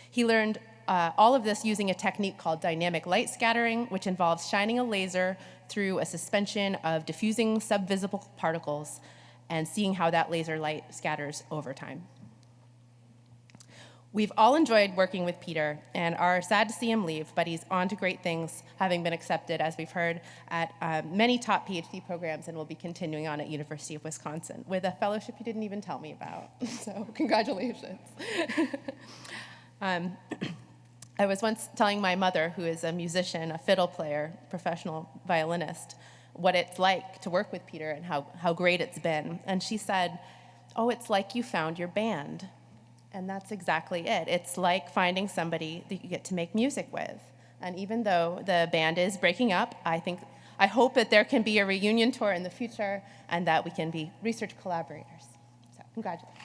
Speaker 10: He learned all of this using a technique called dynamic light scattering, which involves shining a laser through a suspension of diffusing subvisible particles and seeing how that laser light scatters over time. We've all enjoyed working with Peter and are sad to see him leave, but he's on to great things, having been accepted, as we've heard, at many top PhD programs, and will be continuing on at University of Wisconsin with a fellowship he didn't even tell me about. So congratulations. I was once telling my mother, who is a musician, a fiddle player, professional violinist, what it's like to work with Peter and how great it's been. And she said, "Oh, it's like you found your band." And that's exactly it. It's like finding somebody that you get to make music with. And even though the band is breaking up, I hope that there can be a reunion tour in the future and that we can be research collaborators. So congratulations.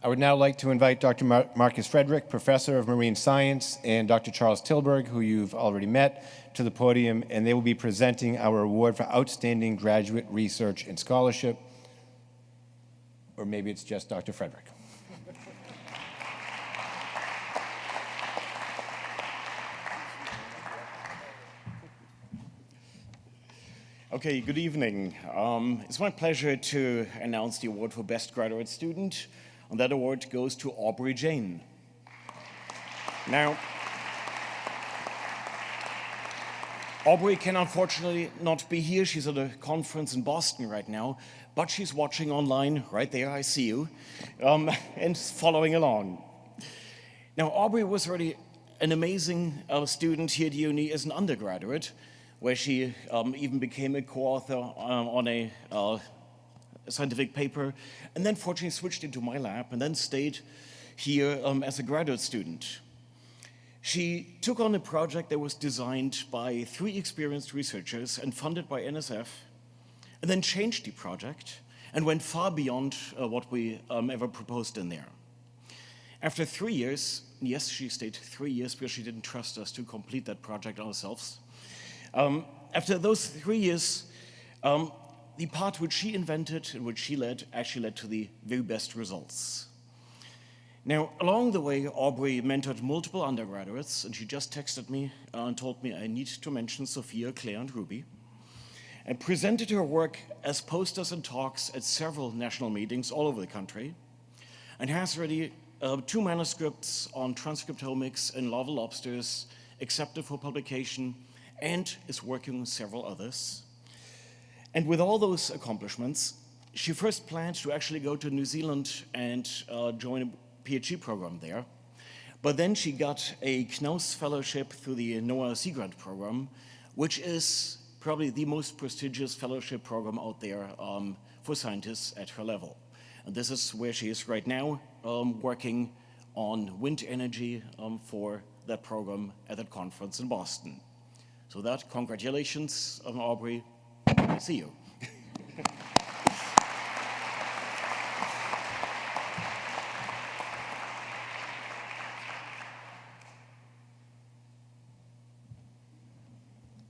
Speaker 1: I would now like to invite Dr. Marcus Frederick, Professor of Marine Science, and Dr. Charles Tilburg, who you've already met, to the podium, and they will be presenting our award for Outstanding Graduate Research and Scholarship. Or maybe it's just Dr. Frederick.
Speaker 21: Okay, good evening. It's my pleasure to announce the award for Best Graduate Student, and that award goes to Aubrey Jane. Now, Aubrey can unfortunately not be here. She's at a conference in Boston right now, but she's watching online right there, I see you, and following along. Now, Aubrey was already an amazing student here at uni as an undergraduate, where she even became a co-author on a scientific paper, and then fortunately switched into my lab and then stayed here as a graduate student. She took on a project that was designed by 3 experienced researchers and funded by NSF, and then changed the project and went far beyond what we ever proposed in there. After 3 years, yes, she stayed 3 years because she didn't trust us to complete that project ourselves. After those 3 years, the part which she invented and which she led actually led to the very best results. Now, along the way, Aubrey mentored multiple undergraduates, and she just texted me and told me I need to mention Sophia, Claire, and Ruby, and presented her work as posters and talks at several national meetings all over the country, and has already 2 manuscripts on transcriptomics and larval lobsters accepted for publication, and is working on several others. And with all those accomplishments, she first planned to actually go to New Zealand and join a PhD program there. But then she got a Knaus Fellowship through the NOAA Sea Grant program, which is probably the most prestigious fellowship program out there for scientists at her level. And this is where she is right now, working on wind energy for that program at that conference in Boston. So that, congratulations, Aubrey. I see you.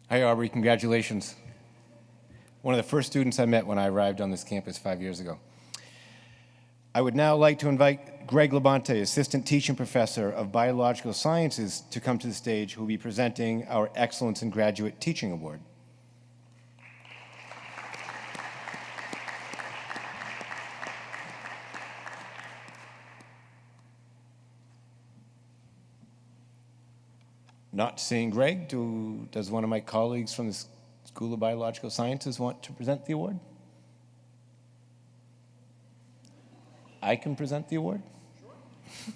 Speaker 1: Hi, Aubrey, congratulations. One of the first students I met when I arrived on this campus 5 years ago. I would now like to invite Greg Labonte, Assistant Teaching Professor of Biological Sciences, to come to the stage, who will be presenting our Excellence in Graduate Teaching Award. Not seeing Greg, does one of my colleagues from the School of Biological Sciences want to present the award? I can present the award? Sure.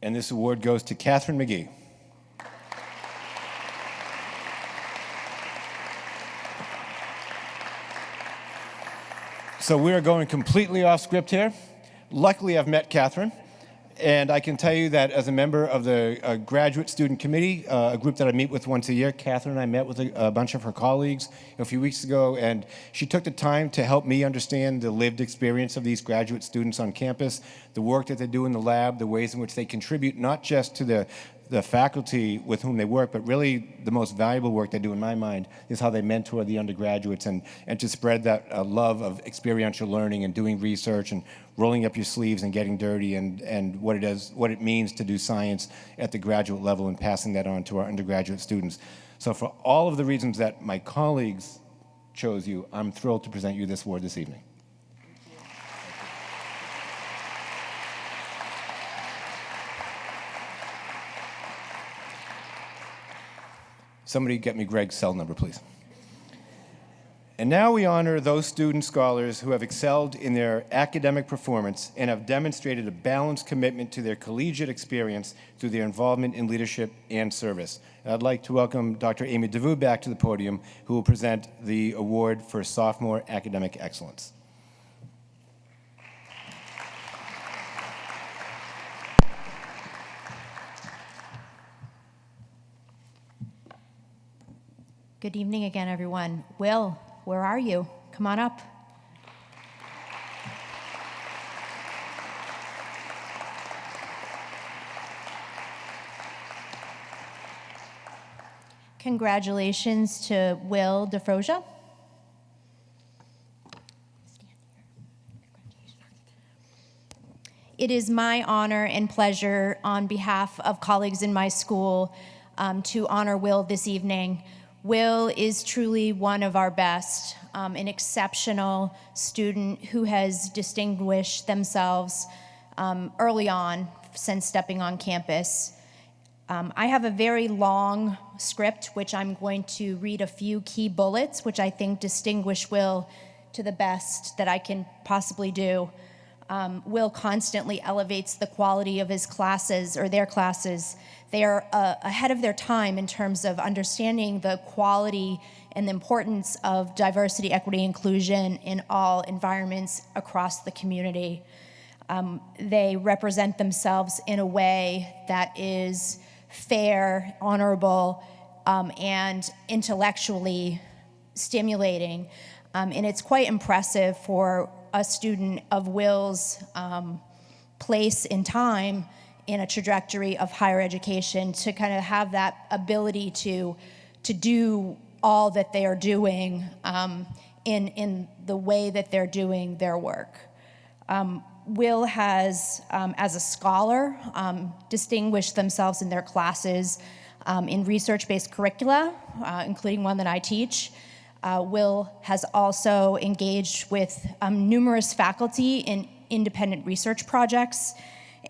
Speaker 1: And this award goes to Catherine McGee. So we are going completely off script here. Luckily, I've met Catherine, and I can tell you that as a member of the graduate student committee, a group that I meet with once a year, Catherine and I met with a bunch of her colleagues a few weeks ago, and she took the time to help me understand the lived experience of these graduate students on campus, the work that they do in the lab, the ways in which they contribute not just to the faculty with whom they work, but really the most valuable work they do, in my mind, is how they mentor the undergraduates and to spread that love of experiential learning and doing research and rolling up your sleeves and getting dirty and what it means to do science at the graduate level and passing that on to our undergraduate students. So for all of the reasons that my colleagues chose you, I'm thrilled to present you this award this evening. Somebody get me Greg's cell number, please. And now we honor those student scholars who have excelled in their academic performance and have demonstrated a balanced commitment to their collegiate experience through their involvement in leadership and service. And I'd like to welcome Dr. Amy DeVue back to the podium, who will present the award for sophomore academic excellence.
Speaker 13: Good evening again, everyone. Will, where are you? Come on up. Congratulations to Will DeFrosia. It is my honor and pleasure on behalf of colleagues in my school to honor Will this evening. Will is truly one of our best, an exceptional student who has distinguished themselves early on since stepping on campus. I have a very long script, which I'm going to read a few key bullets, which I think distinguish Will to the best that I can possibly do. Will constantly elevates the quality of his classes, or their classes. They are ahead of their time in terms of understanding the quality and the importance of diversity, equity, inclusion in all environments across the community. They represent themselves in a way that is fair, honorable, and intellectually stimulating. And it's quite impressive for a student of Will's place in time in a trajectory of higher education to kind of have that ability to do all that they are doing in the way that they're doing their work. Will has, as a scholar, distinguished themselves in their classes in research-based curricula, including one that I teach. Will has also engaged with numerous faculty in independent research projects,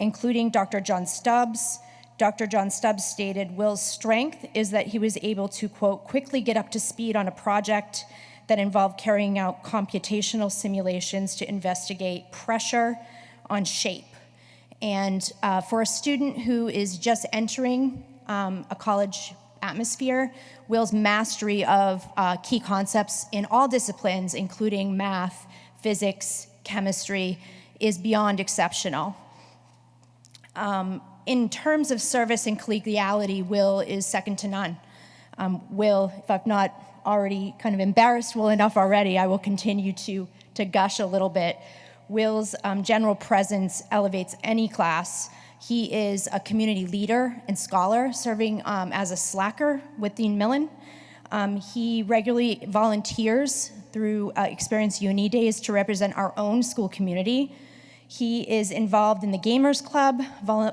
Speaker 13: including Dr. John Stubbs. Dr. John Stubbs stated, Will's strength is that he was able to, quote, quickly get up to speed on a project that involved carrying out computational simulations to investigate pressure on shape. And for a student who is just entering a college atmosphere, Will's mastery of key concepts in all disciplines, including math, physics, chemistry, is beyond exceptional. In terms of service and collegiality, Will is second to none. Will, if I've not already kind of embarrassed Will enough already, I will continue to gush a little bit. Will's general presence elevates any class. He is a community leader and scholar, serving as a slacker with Dean Millen. He regularly volunteers through Experience Uni Days to represent our own school community. He is involved in the Gamers Club,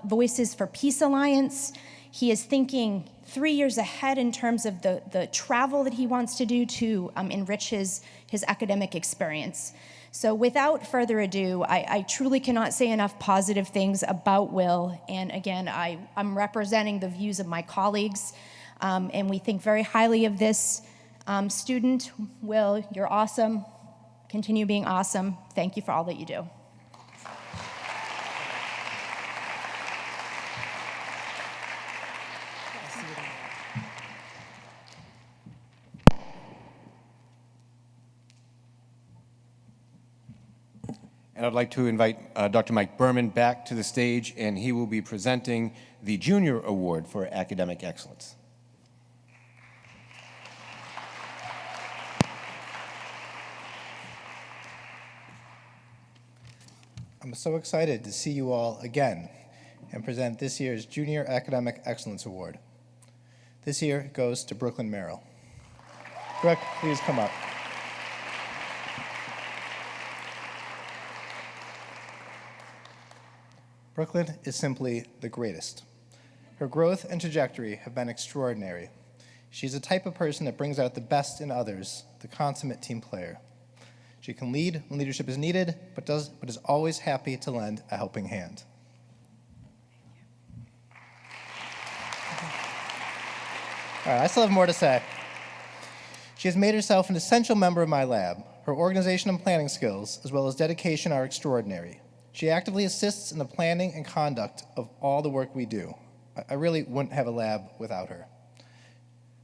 Speaker 13: Voices for Peace Alliance. He is thinking 3 years ahead in terms of the travel that he wants to do to enrich his academic experience. So without further ado, I truly cannot say enough positive things about Will. And again, I'm representing the views of my colleagues, and we think very highly of this student. Will, you're awesome. Continue being awesome. Thank you for all that you do.
Speaker 1: And I'd like to invite Dr. Mike Berman back to the stage, and he will be presenting the Junior Award for Academic Excellence.
Speaker 8: I'm so excited to see you all again and present this year's Junior Academic Excellence Award. This year goes to Brooklyn Merrill. Brooke, please come up. Brooklyn is simply the greatest. Her growth and trajectory have been extraordinary. She's the type of person that brings out the best in others, the consummate team player. She can lead when leadership is needed, but is always happy to lend a helping hand. All right, I still have more to say. She has made herself an essential member of my lab. Her organization and planning skills, as well as dedication, are extraordinary. She actively assists in the planning and conduct of all the work we do. I really wouldn't have a lab without her.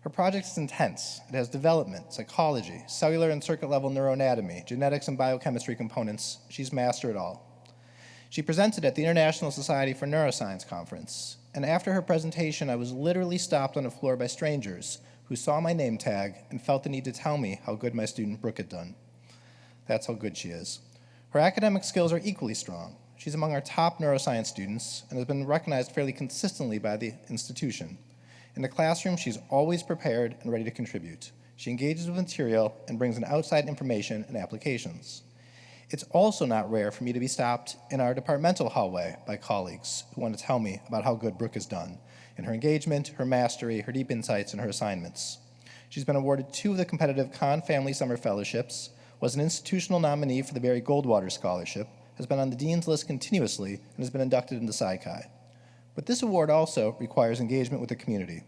Speaker 8: Her project is intense. It has development, psychology, cellular and circuit-level neuroanatomy, genetics and biochemistry components. She's mastered it all. She presented at the International Society for Neuroscience conference, and after her presentation, I was literally stopped on the floor by strangers who saw my name tag and felt the need to tell me how good my student Brooke had done. That's how good she is. Her academic skills are equally strong. She's among our top neuroscience students and has been recognized fairly consistently by the institution. In the classroom, she's always prepared and ready to contribute. She engages with material and brings in outside information and applications. It's also not rare for me to be stopped in our departmental hallway by colleagues who want to tell me about how good Brooke has done in her engagement, her mastery, her deep insights, and her assignments. She's been awarded 2 of the competitive Kahn Family Summer Fellowships, was an institutional nominee for the Barry Goldwater Scholarship, has been on the Dean's List continuously, and has been inducted into Psi Chi. But this award also requires engagement with the community.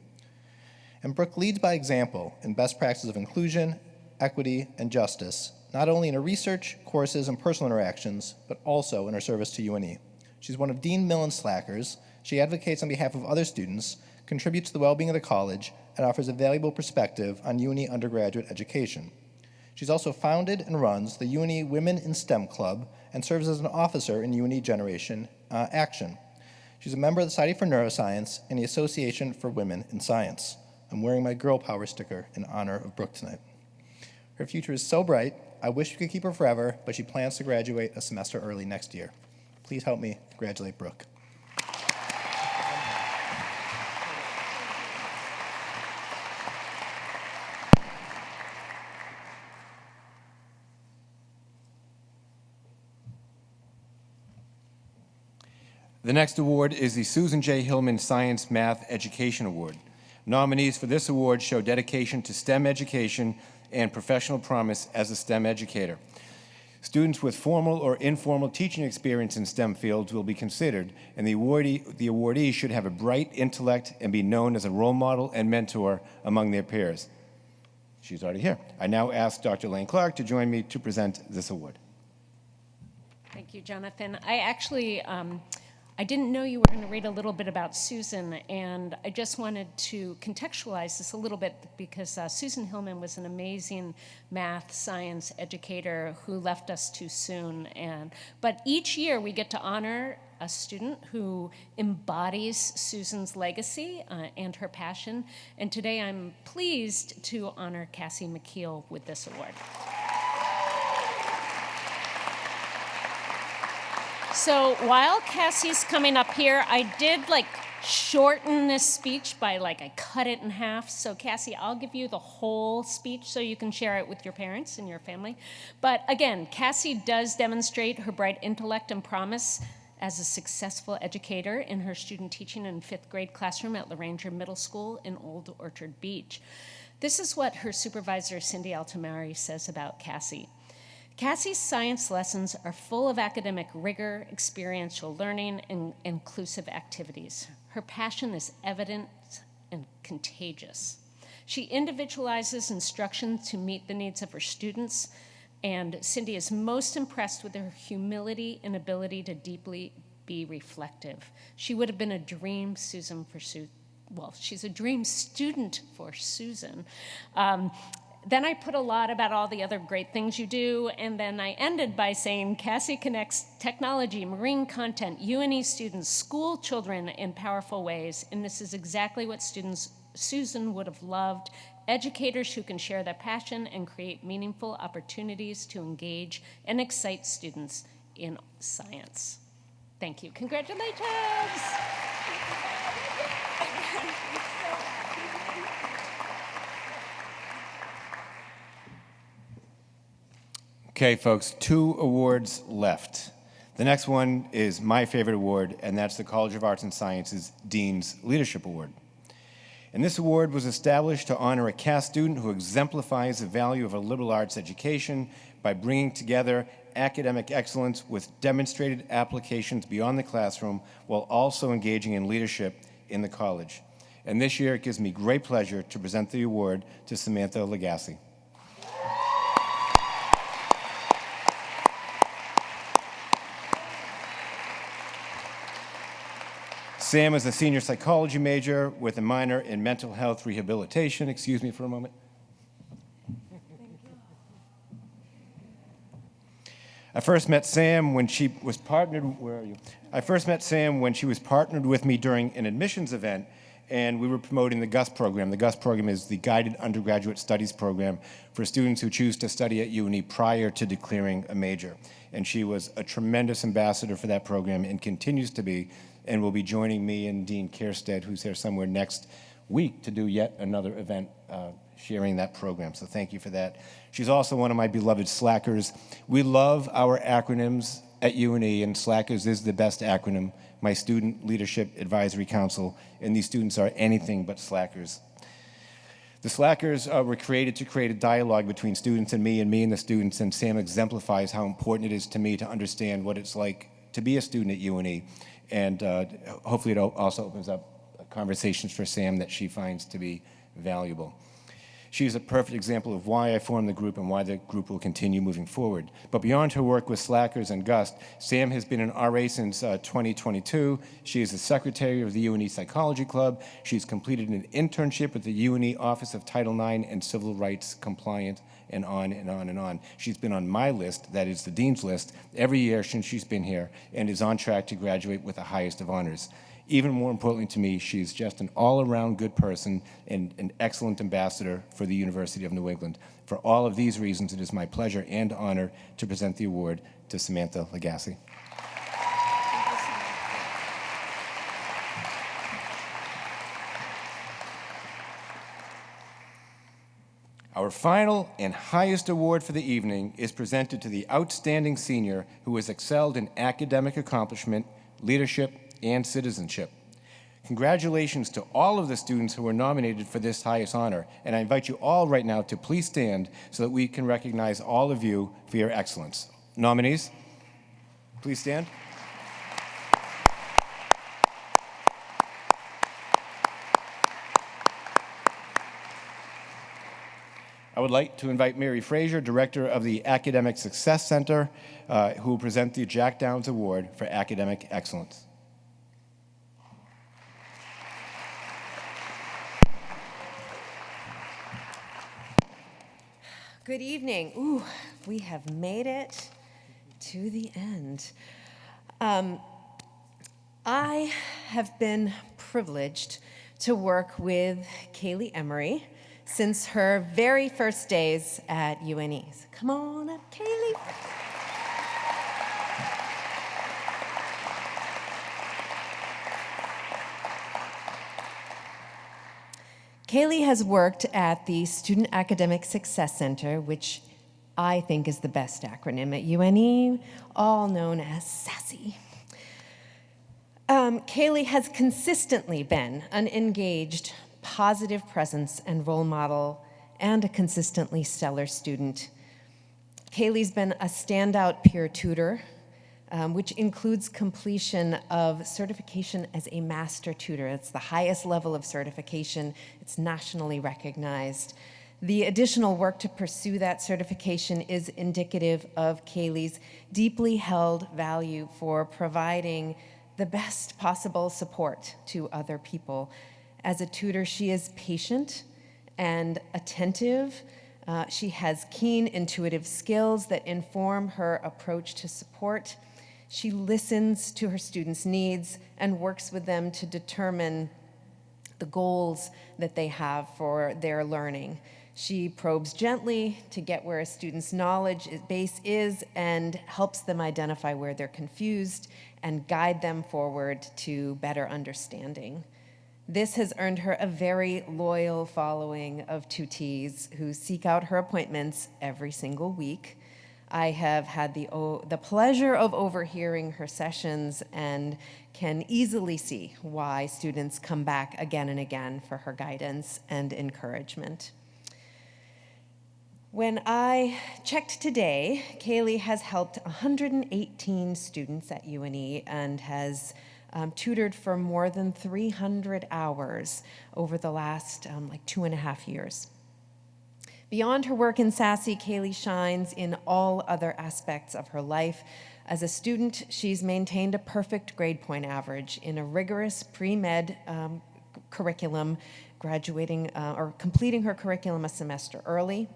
Speaker 8: And Brooke leads by example in best practices of inclusion, equity, and justice, not only in her research, courses, and personal interactions, but also in her service to UNE. She's one of Dean Millen's slackers. She advocates on behalf of other students, contributes to the well-being of the college, and offers a valuable perspective on UNE undergraduate education. She's also founded and runs the UNE Women in STEM Club and serves as an officer in UNE Generation Action. She's a member of the Society for Neuroscience and the Association for Women in Science. I'm wearing my Girl Power sticker in honor of Brooke tonight. Her future is so bright, I wish we could keep her forever, but she plans to graduate a semester early next year. Please help me congratulate Brooke.
Speaker 1: The next award is the Susan J. Hillman Science Math Education Award. Nominees for this award show dedication to STEM education and professional promise as a STEM educator. Students with formal or informal teaching experience in STEM fields will be considered, and the awardee should have a bright intellect and be known as a role model and mentor among their peers. She's already here. I now ask Dr. Lane Clark to join me to present this award.
Speaker 9: Thank you, Jonathan. I didn't know you were going to read a little bit about Susan, and I just wanted to contextualize this a little bit because Susan Hillman was an amazing math science educator who left us too soon. But each year we get to honor a student who embodies Susan's legacy and her passion. And today I'm pleased to honor Cassie McKeel with this award. So while Cassie's coming up here, I did shorten this speech by I cut it in half. So Cassie, I'll give you the whole speech so you can share it with your parents and your family. But again, Cassie does demonstrate her bright intellect and promise as a successful educator in her student teaching in 5th grade classroom at LaRanger Middle School in Old Orchard Beach. This is what her supervisor, Cindy Altamari, says about Cassie. Cassie's science lessons are full of academic rigor, experiential learning, and inclusive activities. Her passion is evident and contagious. She individualizes instruction to meet the needs of her students, and Cindy is most impressed with her humility and ability to deeply be reflective. She would have been a dream Susan for she's a dream student for Susan. Then I put a lot about all the other great things you do, and then I ended by saying Cassie connects technology, marine content, UNE students, school children in powerful ways, and this is exactly what Susan would have loved, educators who can share their passion and create meaningful opportunities to engage and excite students in science. Thank you. Congratulations.
Speaker 1: Okay, folks, 2 awards left. The next one is my favorite award, and that's the College of Arts and Sciences Dean's Leadership Award. And this award was established to honor a CAS student who exemplifies the value of a liberal arts education by bringing together academic excellence with demonstrated applications beyond the classroom while also engaging in leadership in the college. And this year, it gives me great pleasure to present the award to Samantha Legassi. Sam is a senior psychology major with a minor in mental health rehabilitation. Excuse me for a moment. I first met Sam when she was partnered, where are you? I first met Sam when she was partnered with me during an admissions event, and we were promoting the GUS program. The GUS program is the Guided Undergraduate Studies program for students who choose to study at UNE prior to declaring a major. And she was a tremendous ambassador for that program and continues to be, and will be joining me and Dean Kierstead, who's here somewhere next, week to do yet another event sharing that program. So thank you for that. She's also one of my beloved slackers. We love our acronyms at UNE, and slackers is the best acronym. My Student Leadership Advisory Council, and these students are anything but slackers. The slackers were created to create a dialogue between students and me and the students, and Sam exemplifies how important it is to me to understand what it's like to be a student at UNE, and hopefully it also opens up conversations for Sam that she finds to be valuable. She's a perfect example of why I formed the group and why the group will continue moving forward. But beyond her work with Slackers and Gust, Sam has been an RA since 2022. She is the secretary of the UNE Psychology Club. She's completed an internship with the UNE Office of Title IX and Civil Rights Compliant, and on and on and on. She's been on my list, that is the dean's list, every year since she's been here, and is on track to graduate with the highest of honors. Even more importantly to me, she's just an all-around good person and an excellent ambassador for the University of New England. For all of these reasons, it is my pleasure and honor to present the award to Samantha Lagasse. Our final and highest award for the evening is presented to the outstanding senior who has excelled in academic accomplishment, leadership, and citizenship. Congratulations to all of the students who were nominated for this highest honor, and I invite you all right now to please stand so that we can recognize all of you for your excellence. Nominees, please stand. I would like to invite Mary Frazier, Director of the Academic Success Center, who will present the Jack Downs Award for Academic Excellence.
Speaker 2: Good evening. Ooh, we have made it to the end. I have been privileged to work with Kaylee Emery since her very first days at UNE. So come on up, Kaylee. Kaylee has worked at the Student Academic Success Center, which I think is the best acronym at UNE, all known as SASSY. Kaylee has consistently been an engaged, positive presence and role model, and a consistently stellar student. Kaylee's been a standout peer tutor, which includes completion of certification as a master tutor. It's the highest level of certification. It's nationally recognized. The additional work to pursue that certification is indicative of Kaylee's deeply held value for providing the best possible support to other people. As a tutor, she is patient and attentive. She has keen intuitive skills that inform her approach to support. She listens to her students' needs and works with them to determine the goals that they have for their learning. She probes gently to get where a student's knowledge base is and helps them identify where they're confused and guide them forward to better understanding. This has earned her a very loyal following of tutees who seek out her appointments every single week. I have had the pleasure of overhearing her sessions and can easily see why students come back again and again for her guidance and encouragement. When I checked today, Kaylee has helped 118 students at UNE and has tutored for more than 300 hours over the last 2.5 years. Beyond her work in SASSY, Kaylee shines in all other aspects of her life. As a student, she's maintained a perfect grade point average in a rigorous pre-med curriculum, graduating or completing her curriculum a semester early.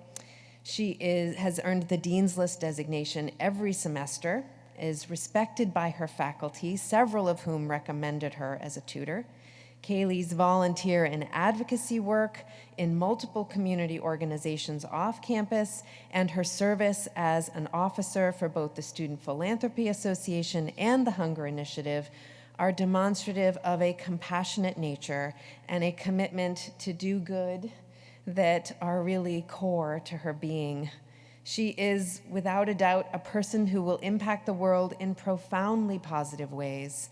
Speaker 2: She has earned the Dean's List designation every semester, is respected by her faculty, several of whom recommended her as a tutor. Kaylee's volunteer and advocacy work in multiple community organizations off campus and her service as an officer for both the Student Philanthropy Association and the Hunger Initiative are demonstrative of a compassionate nature and a commitment to do good that are really core to her being. She is, without a doubt, a person who will impact the world in profoundly positive ways.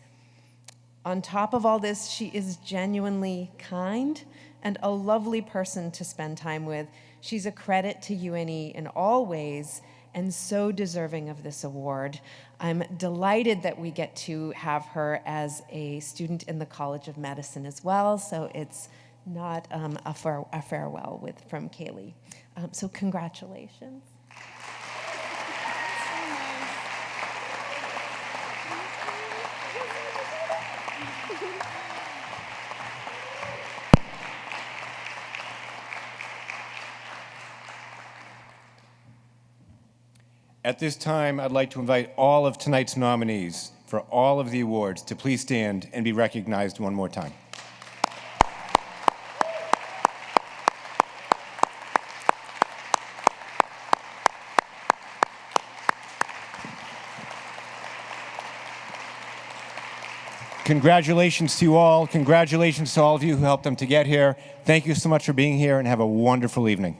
Speaker 2: On top of all this, she is genuinely kind and a lovely person to spend time with. She's a credit to UNE in all ways and so deserving of this award. I'm delighted that we get to have her as a student in the College of Medicine as well, so it's not a farewell from Kaylee. So congratulations.
Speaker 1: At this time, I'd like to invite all of tonight's nominees for all of the awards to please stand and be recognized one more time. Congratulations to you all. Congratulations to all of you who helped them to get here. Thank you so much for being here and have a wonderful evening.